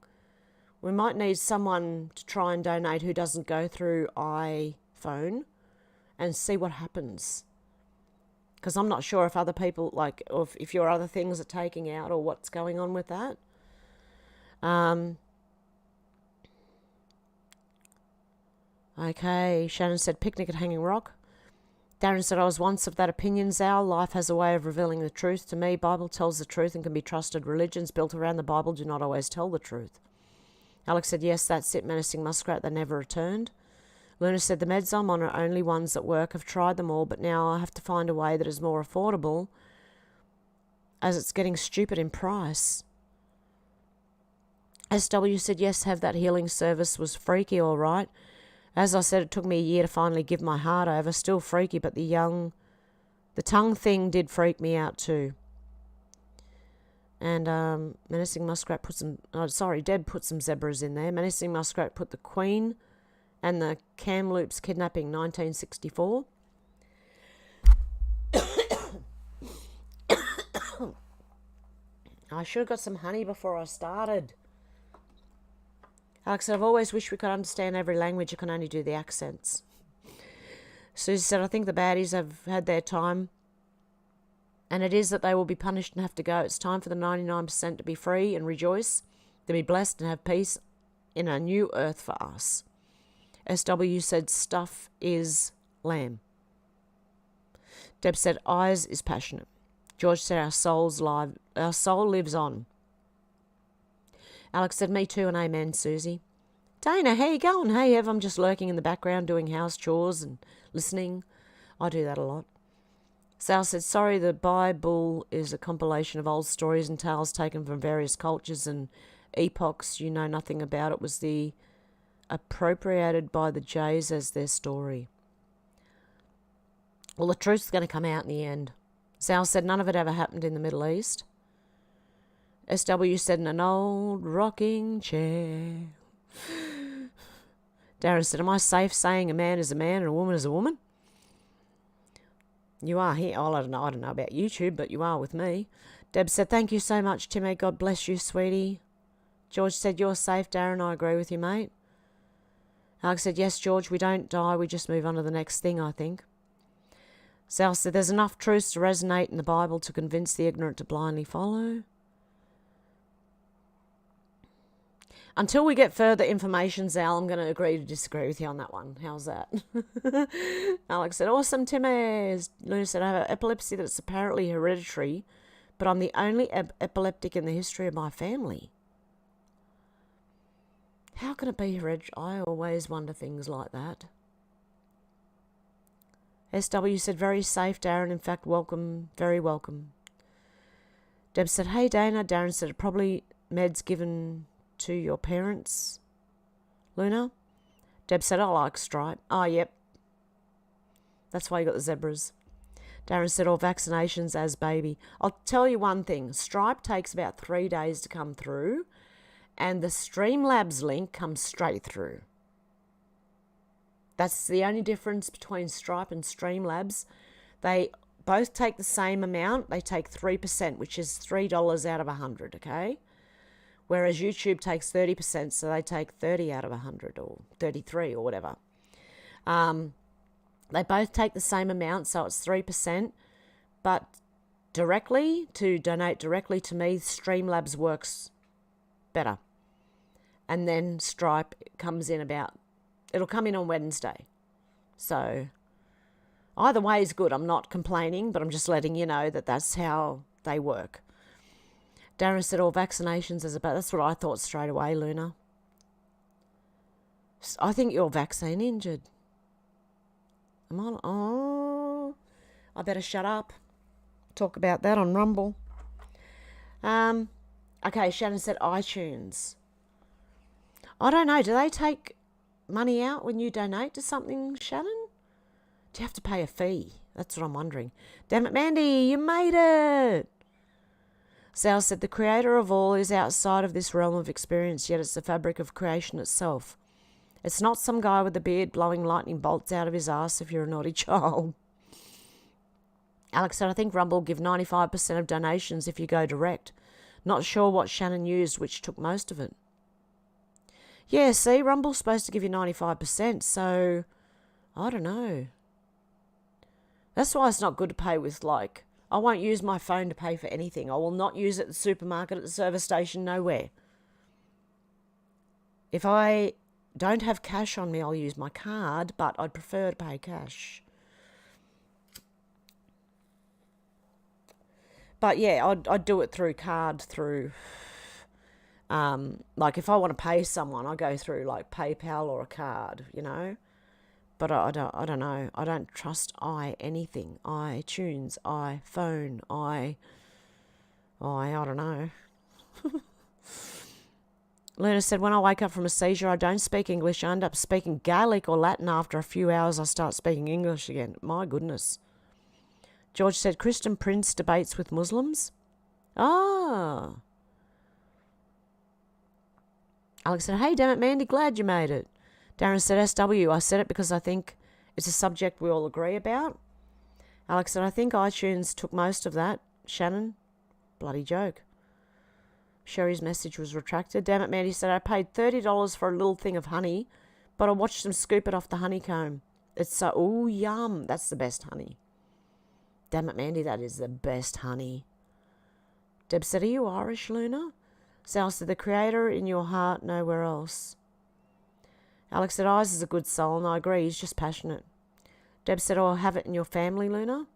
S2: We might need someone to try and donate who doesn't go through iPhone and see what happens. Because I'm not sure if other people, or if your other things are taking out or what's going on with that. Okay, Shannon said picnic at Hanging Rock. Darren said, I was once of that opinion, Zal. Life has a way of revealing the truth to me. Bible tells the truth and can be trusted. Religions built around the Bible do not always tell the truth. Alex said, yes, that's it. Menacing Muskrat, they never returned. Luna said, the meds I'm on are only ones that work. I've tried them all, but now I have to find a way that is more affordable as it's getting stupid in price. SW said, yes, have that healing service was freaky, all right. As I said, it took me a year to finally give my heart over. Still freaky, but the tongue thing did freak me out too. And Menacing Muskrat put some... Deb put some zebras in there. Menacing Muskrat put the Queen and the Kamloops kidnapping 1964. I should have got some honey before I started. Alex said, I've always wished we could understand every language. You can only do the accents. Susie said, I think the baddies have had their time. And it is that they will be punished and have to go. It's time for the 99% to be free and rejoice, to be blessed and have peace in a new earth for us. SW said, stuff is lamb. Deb said, eyes is passionate. George said, our soul lives on. Alex said, me too, and amen, Susie. Dana, how you going? Hey, Hev, I'm just lurking in the background doing house chores and listening. I do that a lot. Sal said, sorry, the Bible is a compilation of old stories and tales taken from various cultures and epochs. You know nothing about it. Was the appropriated by the Jays as their story. Well, the truth's going to come out in the end. Sal said, none of it ever happened in the Middle East. SW said, in an old rocking chair. Darren said, am I safe saying a man is a man and a woman is a woman? You are here. Oh, I don't know about YouTube, but you are with me. Deb said, thank you so much, Timmy. God bless you, sweetie. George said, you're safe, Darren. I agree with you, mate. Alex said, yes, George, we don't die. We just move on to the next thing, I think. Sal said, there's enough truths to resonate in the Bible to convince the ignorant to blindly follow. Until we get further information, Zal, I'm going to agree to disagree with you on that one. How's that? Alex said, awesome, Timmy. Luna said, I have epilepsy that's apparently hereditary, but I'm the only epileptic in the history of my family. How can it be hereditary? I always wonder things like that. SW said, very safe, Darren. In fact, welcome, very welcome. Deb said, hey, Dana. Darren said, probably meds given to your parents. Luna? Deb said, I like Stripe. Oh, yep. That's why you got the zebras. Darren said, or vaccinations as baby. I'll tell you one thing. Stripe takes about 3 days to come through, and the Streamlabs link comes straight through. That's the only difference between Stripe and Streamlabs. They both take the same amount. They take 3%, which is $3 out of 100, okay? Whereas YouTube takes 30%, so they take 30 out of 100 or 33 or whatever. They both take the same amount, so it's 3%. But to donate directly to me, Streamlabs works better. And then Stripe comes in it'll come in on Wednesday. So either way is good. I'm not complaining, but I'm just letting you know that that's how they work. Darren said all vaccinations is about. That's what I thought straight away, Luna. I think you're vaccine injured. Am I? Oh, I better shut up. Talk about that on Rumble. Okay, Shannon said iTunes. I don't know. Do they take money out when you donate to something, Shannon? Do you have to pay a fee? That's what I'm wondering. Damn it, Mandy, you made it. Sal said, the creator of all is outside of this realm of experience, yet it's the fabric of creation itself. It's not some guy with a beard blowing lightning bolts out of his ass if you're a naughty child. Alex said, I think Rumble give 95% of donations if you go direct. Not sure what Shannon used, which took most of it. Yeah, see, Rumble's supposed to give you 95%, so I don't know. That's why it's not good to pay with, I won't use my phone to pay for anything. I will not use it at the supermarket, at the service station, nowhere. If I don't have cash on me, I'll use my card, but I'd prefer to pay cash. But yeah, I'd do it through card, through, if I want to pay someone, I go through PayPal or a card, But I don't know. I don't trust anything. iTunes, iPhone, I don't know. Luna said, when I wake up from a seizure, I don't speak English. I end up speaking Gaelic or Latin. After a few hours, I start speaking English again. My goodness. George said, Christian Prince debates with Muslims. Ah. Alex said, hey, damn it, Mandy, glad you made it. Darren said, SW, I said it because I think it's a subject we all agree about. Alex said, I think iTunes took most of that. Shannon, bloody joke. Sherry's message was retracted. Damn it, Mandy said, I paid $30 for a little thing of honey, but I watched them scoop it off the honeycomb. It's so, ooh, yum. That's the best honey. Damn it, Mandy, that is the best honey. Deb said, are you Irish, Luna? Sal said, the creator in your heart, nowhere else. Alex said, Eyes is a good soul, and I agree, he's just passionate. Deb said, I'll have it in your family, Luna.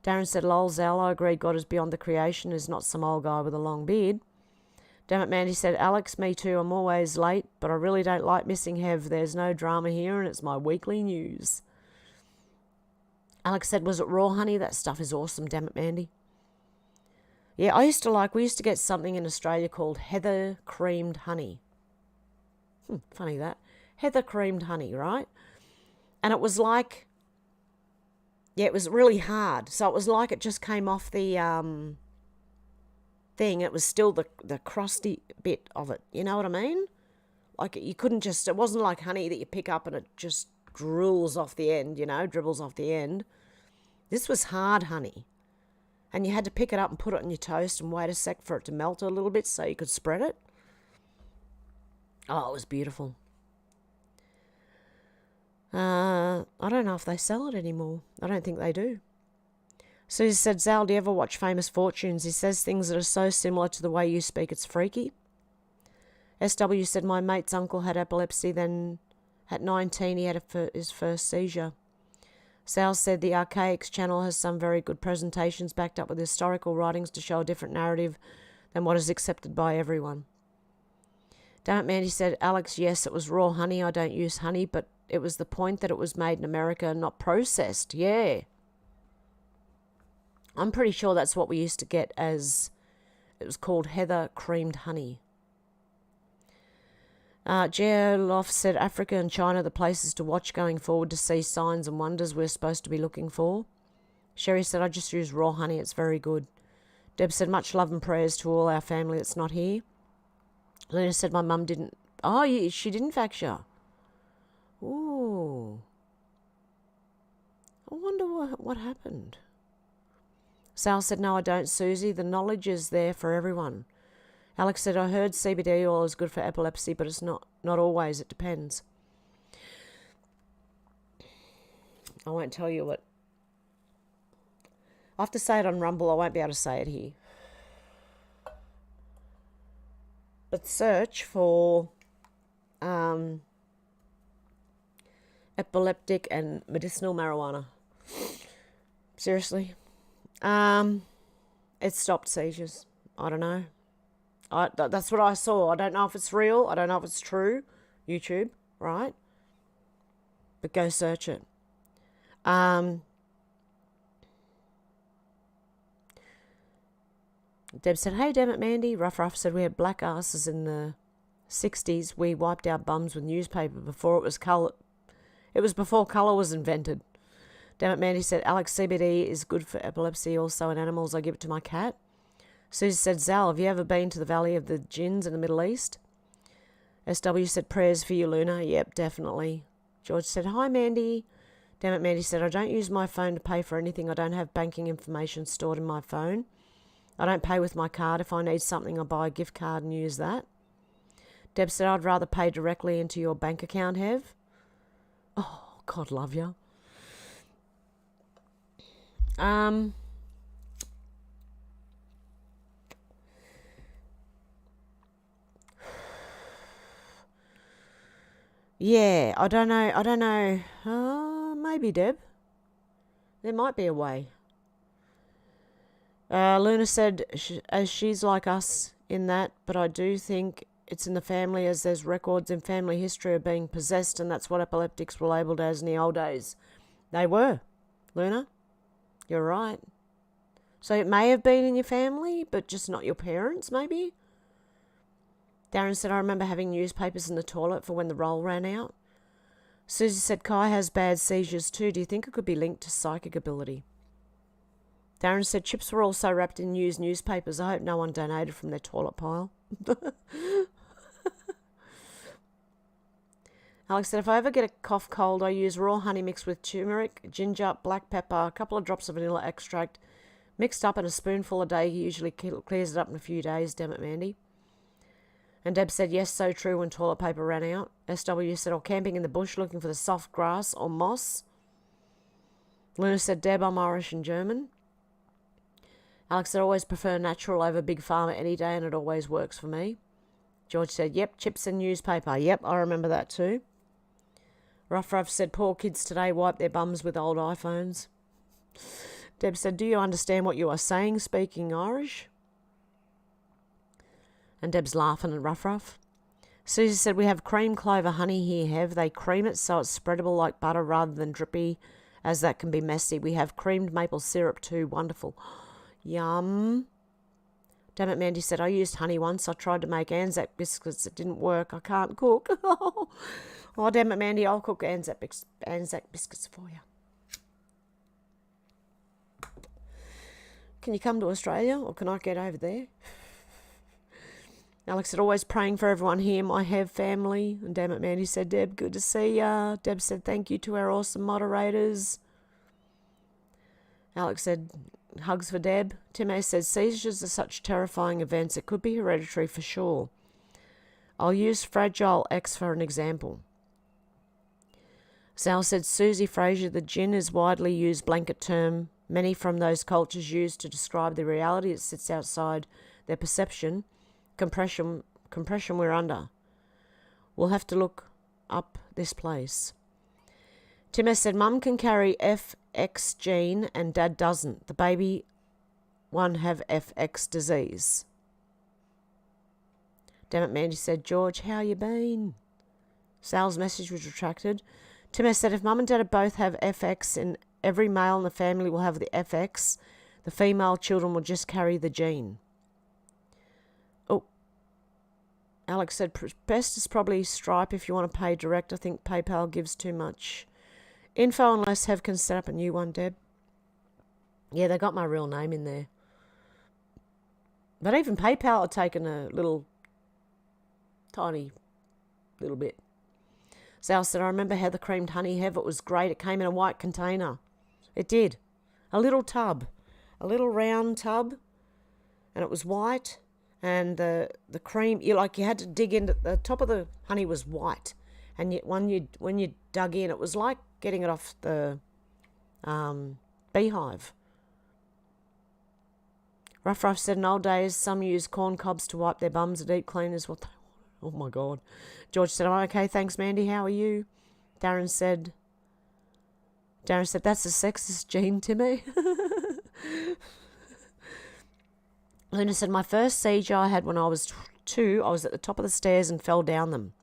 S2: Darren said, lol, Zal, I agree, God is beyond the creation, is not some old guy with a long beard. Damn it, Mandy said, Alex, me too, I'm always late, but I really don't like missing Hev. There's no drama here, and it's my weekly news. Alex said, was it raw honey? That stuff is awesome, damn it, Mandy. Yeah, we used to get something in Australia called heather creamed honey. Funny that. Heather creamed honey, right? And it was it was really hard. So it was like it just came off the thing. It was still the crusty bit of it. You know what I mean? You couldn't just, it wasn't like honey that you pick up and it just dribbles off the end. This was hard honey. And you had to pick it up and put it on your toast and wait a sec for it to melt a little bit so you could spread it. Oh, it was beautiful. I don't know if they sell it anymore. I don't think they do. Susie said, Zal, do you ever watch Famous Fortunes? He says things that are so similar to the way you speak, it's freaky. SW said, my mate's uncle had epilepsy, then at 19 he had his first seizure. Sal said, the Archaics channel has some very good presentations backed up with historical writings to show a different narrative than what is accepted by everyone. Damn it, Mandy said, Alex, yes, it was raw honey. I don't use honey, but it was the point that it was made in America and not processed. Yeah. I'm pretty sure that's what we used to get as, it was called heather creamed honey. Loft said, Africa and China, the places to watch going forward to see signs and wonders we're supposed to be looking for. Sherry said, I just use raw honey. It's very good. Deb said, much love and prayers to all our family that's not here. Luna said, my mum didn't. Oh, yeah, she didn't fracture. Ooh. I wonder what happened. Sal said, no, I don't, Susie. The knowledge is there for everyone. Alex said, I heard CBD oil is good for epilepsy, but it's not always. It depends. I won't tell you what. I have to say it on Rumble. I won't be able to say it here. But search for epileptic and medicinal marijuana. Seriously. It stopped seizures. I don't know. That's what I saw. I don't know if it's real. I don't know if it's true. YouTube, right? But go search it. Deb said, hey, damn it, Mandy. Ruff said, we had black asses in the 60s. We wiped our bums with newspaper before it was colour. It was before colour was invented. Damn it, Mandy said, Alex, CBD is good for epilepsy, also in animals. I give it to my cat. Susie said, Zal, have you ever been to the Valley of the Jinns in the Middle East? SW said, prayers for you, Luna. Yep, definitely. George said, hi, Mandy. Damn it, Mandy said, I don't use my phone to pay for anything. I don't have banking information stored in my phone. I don't pay with my card. If I need something, I buy a gift card and use that. Deb said, I'd rather pay directly into your bank account, Hev. Oh, God love you. Yeah, I don't know. Maybe, Deb. There might be a way. Luna said, as she's like us in that, but I do think it's in the family, as there's records in family history of being possessed, and that's what epileptics were labelled as in the old days. They were, Luna. You're right. So it may have been in your family, but just not your parents, maybe? Darren said, I remember having newspapers in the toilet for when the roll ran out. Susie said, Kai has bad seizures too. Do you think it could be linked to psychic ability? Darren said, chips were also wrapped in used newspapers. I hope no one donated from their toilet pile. Alex said, if I ever get a cough cold, I use raw honey mixed with turmeric, ginger, black pepper, a couple of drops of vanilla extract, mixed up in a spoonful a day. Usually clears it up in a few days. Damn it, Mandy. And Deb said, yes, so true, when toilet paper ran out. SW said, or camping in the bush looking for the soft grass or moss. Luna said, Deb, I'm Irish and German. Alex said, I always prefer natural over big pharma any day, and it always works for me. George said, yep, chips and newspaper. Yep, I remember that too. Ruff said, poor kids today wipe their bums with old iPhones. Deb said, do you understand what you are saying, speaking Irish? And Deb's laughing at Ruff. Susie said, we have cream clover honey here, Hev. They cream it so it's spreadable like butter rather than drippy, as that can be messy. We have creamed maple syrup too. Wonderful. Yum. Damn it, Mandy said, I used honey once. I tried to make Anzac biscuits. It didn't work. I can't cook. Oh, damn it, Mandy, I'll cook Anzac biscuits for you. Can you come to Australia, or can I get over there? Alex said, always praying for everyone here, my Hev family. And damn it, Mandy said, Deb, good to see ya. Deb said, thank you to our awesome moderators. Alex said, hugs for Deb. Tim A says, seizures are such terrifying events. It could be hereditary for sure. I'll use Fragile X for an example. Sal said, Susie Fraser, the gin is widely used blanket term. Many from those cultures use to describe the reality that sits outside their perception. Compression we're under. We'll have to look up this place. Tim said, Mum can carry FX gene and Dad doesn't. The baby one have FX disease. Damn it, Mandy said, George, how you been? Sal's message was retracted. Tim said, if Mum and Dad both have FX and every male in the family will have the FX, the female children will just carry the gene. Oh. Alex said, best is probably Stripe if you want to pay direct. I think PayPal gives too much info unless Hev can set up a new one, Deb. Yeah, they got my real name in there. But even PayPal had taken a tiny little bit. Sal said, I remember how the creamed honey, Hev, it was great. It came in a white container. It did. A little tub. A little round tub. And it was white. And the cream, you had to dig into, the top of the honey was white. And yet when you dug in, it was like getting it off the beehive. Ruff said, in old days, some used corn cobs to wipe their bums. A deep clean is what they wanted. Oh, my God. George said, I'm okay, thanks, Mandy. How are you? Darren said, that's a sexist gene, Timmy. Luna said, my first seizure I had when I was 2, I was at the top of the stairs and fell down them.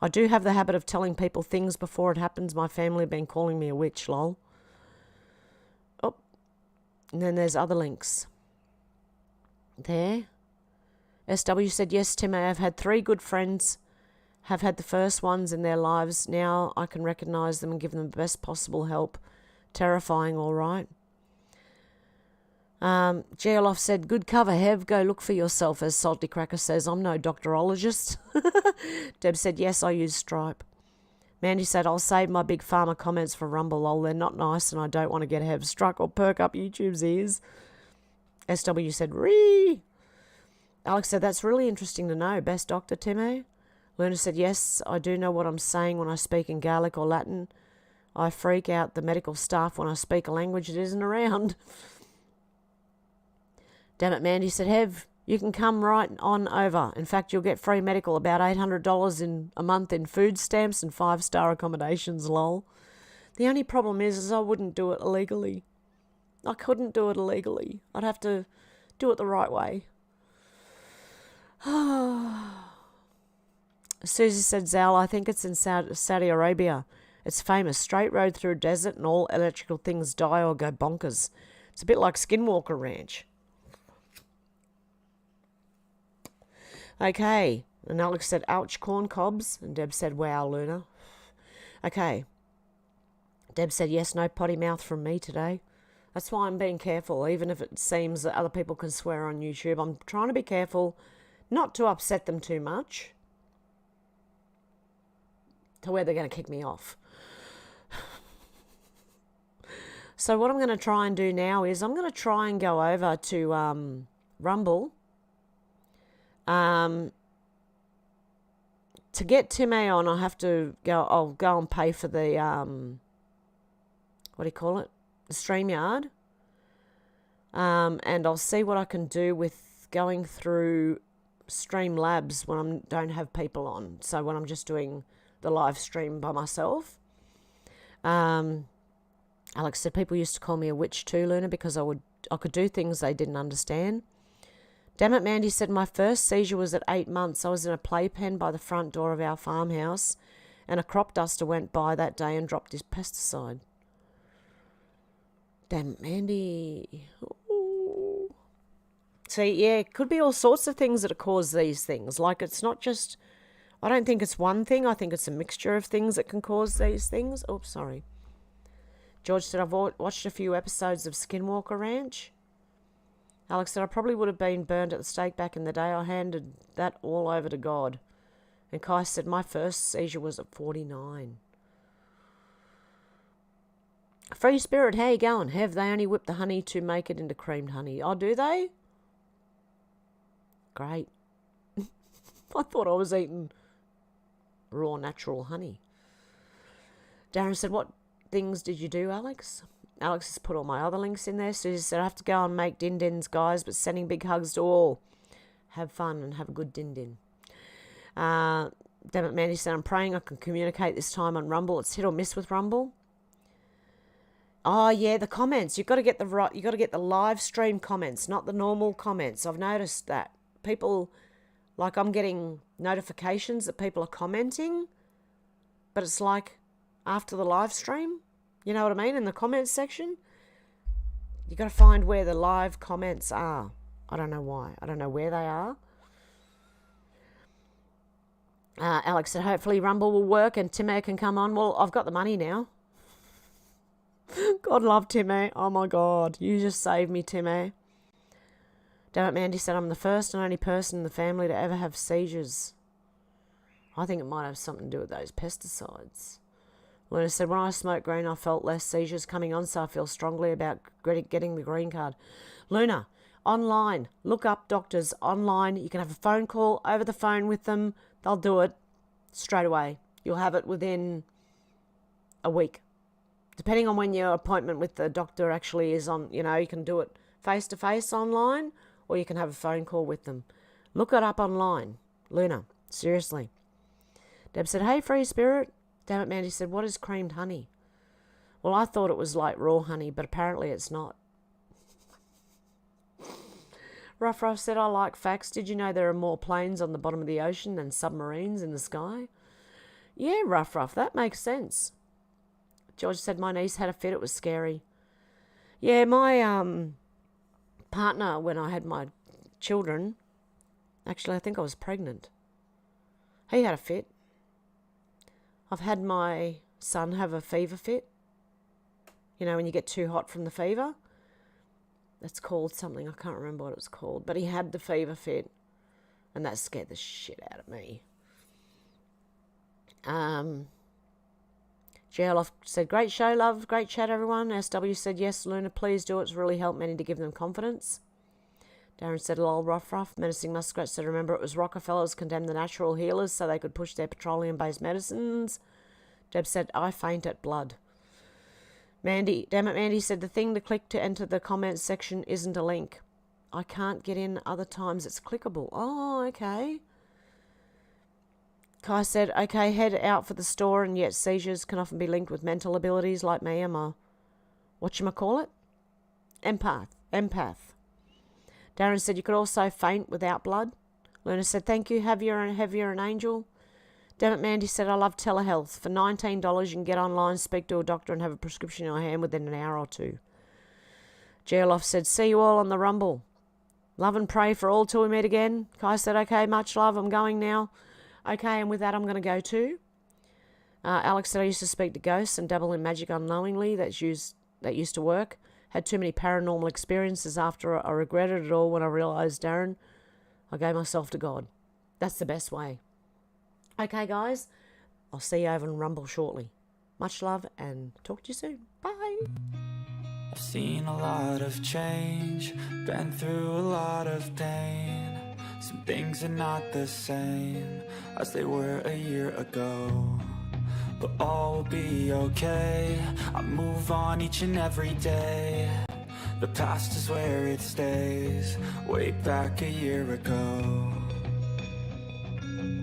S2: I do have the habit of telling people things before it happens. My family have been calling me a witch, lol. Oh, and then there's other links. There. SW said, yes, Timmy, I've had 3 good friends, have had the first ones in their lives. Now I can recognise them and give them the best possible help. Terrifying, all right. Geoloff said, good cover, Hev. Go look for yourself, as Salty Cracker says. I'm no doctorologist. Deb said, yes, I use Stripe. Mandy said, I'll save my big pharma comments for Rumble, lol. They're not nice and I don't want to get Hev struck or perk up YouTube's ears. SW said, ree. Alex said, that's really interesting to know. Best doctor, Timmy? Luna said, yes, I do know what I'm saying when I speak in Gaelic or Latin. I freak out the medical staff when I speak a language that isn't around. Damn it, Mandy said, Hev, you can come right on over. In fact, you'll get free medical, about $800 in a month in food stamps and 5-star accommodations, lol. The only problem is I wouldn't do it illegally. I couldn't do it illegally. I'd have to do it the right way. Susie said, Zal, I think it's in Saudi Arabia. It's famous. Straight road through a desert and all electrical things die or go bonkers. It's a bit like Skinwalker Ranch. Okay. And Alex said, ouch, corn cobs. And Deb said, wow, Luna. Okay. Deb said, yes, no potty mouth from me today. That's why I'm being careful, even if it seems that other people can swear on YouTube. I'm trying to be careful not to upset them too much to where they're going to kick me off. So what I'm going to try and do now is I'm going to try and go over to Rumble. To get Timmy on, I'll go and pay for the, what do you call it? The StreamYard. And I'll see what I can do with going through Streamlabs when I don't have people on. So when I'm just doing the live stream by myself. Alex said people used to call me a witch too, Luna, because I could do things they didn't understand. Damn it, Mandy said, my first seizure was at 8 months. I was in a playpen by the front door of our farmhouse, and a crop duster went by that day and dropped his pesticide. Damn it, Mandy. Ooh. See, yeah, it could be all sorts of things that have caused these things. Like, it's not just, I don't think it's one thing. I think it's a mixture of things that can cause these things. Oops, sorry. George said, I've watched a few episodes of Skinwalker Ranch. Alex said, I probably would have been burned at the stake back in the day. I handed that all over to God. And Kai said, my first seizure was at 49. Free Spirit, how you going? Have they only whipped the honey to make it into creamed honey? Oh, do they? Great. I thought I was eating raw natural honey. Darren said, what things did you do, Alex? Alex has put all my other links in there. Susie said, I have to go and make din-dins, guys, but sending big hugs to all. Have fun and have a good din-din. Damn it, Mandy said, I'm praying I can communicate this time on Rumble. It's hit or miss with Rumble. Oh yeah, the comments. You've got to get the live stream comments, not the normal comments. I've noticed that people, like, I'm getting notifications that people are commenting, but it's like after the live stream. You know what I mean? In the comments section, you got to find where the live comments are. I don't know why. I don't know where they are. Alex said, hopefully Rumble will work and Timmy can come on. Well, I've got the money now. God love Timmy. Oh my God. You just saved me, Timmy. Damn it, Mandy said, I'm the first and only person in the family to ever have seizures. I think it might have something to do with those pesticides. Luna said, when I smoked green, I felt less seizures coming on, so I feel strongly about getting the green card. Luna, online. Look up doctors online. You can have a phone call over the phone with them. They'll do it straight away. You'll have it within a week. Depending on when your appointment with the doctor actually is on, you can do it face-to-face online, or you can have a phone call with them. Look it up online. Luna, seriously. Deb said, hey, free spirit. Damn it, Mandy said, what is creamed honey? Well, I thought it was like raw honey, but apparently it's not. Ruff said, I like facts. Did you know there are more planes on the bottom of the ocean than submarines in the sky? Yeah, Ruff, that makes sense. George said, my niece had a fit. It was scary. Yeah, my partner, when I had my children, actually, I think I was pregnant. He had a fit. I've had my son have a fever fit. You know, when you get too hot from the fever. That's called something. I can't remember what it was called. But he had the fever fit. And that scared the shit out of me. JLoff said, great show, love. Great chat, everyone. SW said, yes, Luna, please do. It's really helped many to give them confidence. Darren said, lol, Ruff. Menacing Muskrat said, remember it was Rockefellers condemned the natural healers so they could push their petroleum-based medicines. Deb said, I faint at blood. Mandy, damn it, Mandy said, the thing to click to enter the comments section isn't a link. I can't get in other times it's clickable. Oh, okay. Kai said, okay, head out for the store, and yet seizures can often be linked with mental abilities like me. I'm a, whatchamacallit? Empath. Darren said, you could also faint without blood. Luna said, thank you, heavier and angel. Damn it, Mandy said, I love telehealth. For $19, you can get online, speak to a doctor, and have a prescription in your hand within an hour or two. Geoloff said, see you all on the Rumble. Love and pray for all till we meet again. Kai said, okay, much love, I'm going now. Okay, and with that, I'm going to go too. Alex said, I used to speak to ghosts and dabble in magic unknowingly. That used to work. Had too many paranormal experiences after I regretted it all when I realised, Darren, I gave myself to God. That's the best way. Okay, guys, I'll see you over on Rumble shortly. Much love and talk to you soon. Bye.
S1: I've seen a lot of change, been through a lot of pain. Some things are not the same as they were a year ago, but all will be okay. I move on each and every day. The past is where it stays, way back a year ago.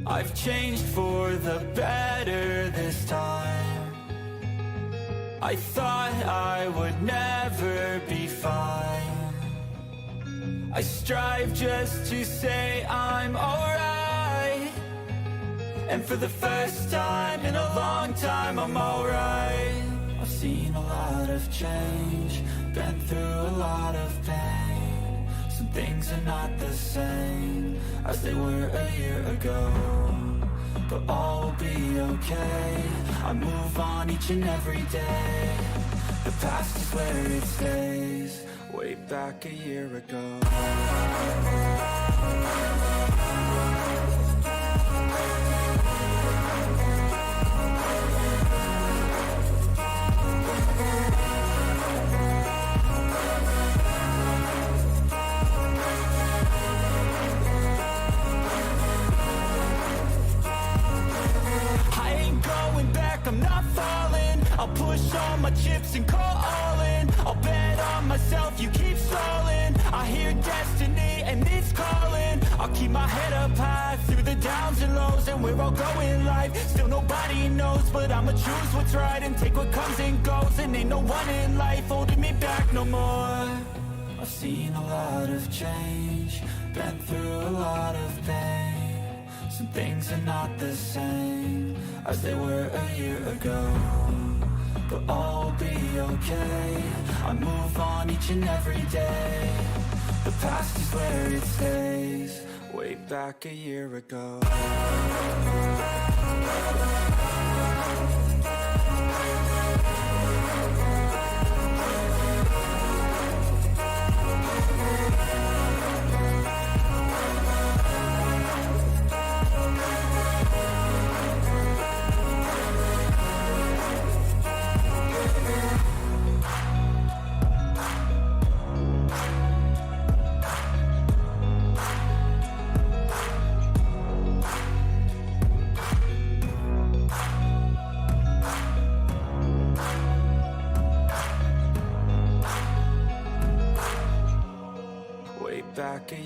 S1: I've changed for the better this time. I thought I would never be fine. I strive just to say I'm alright, and for the first time in a long time I'm alright. I've seen a lot of change, been through a lot of pain. Some things are not the same as they were a year ago, but all will be okay. I move on each and every day. The past is where it stays, way back a year ago. I'm not falling, where I'll go in life. Still nobody knows, but I'ma choose what's right and take what comes and goes. And ain't no one in life holding me back no more. I've seen a lot of change, been through a lot of pain. Some things are not the same as they were a year ago, but all will be okay. I move on each and every day. The past is where it stays. Way back a year ago. Back a year.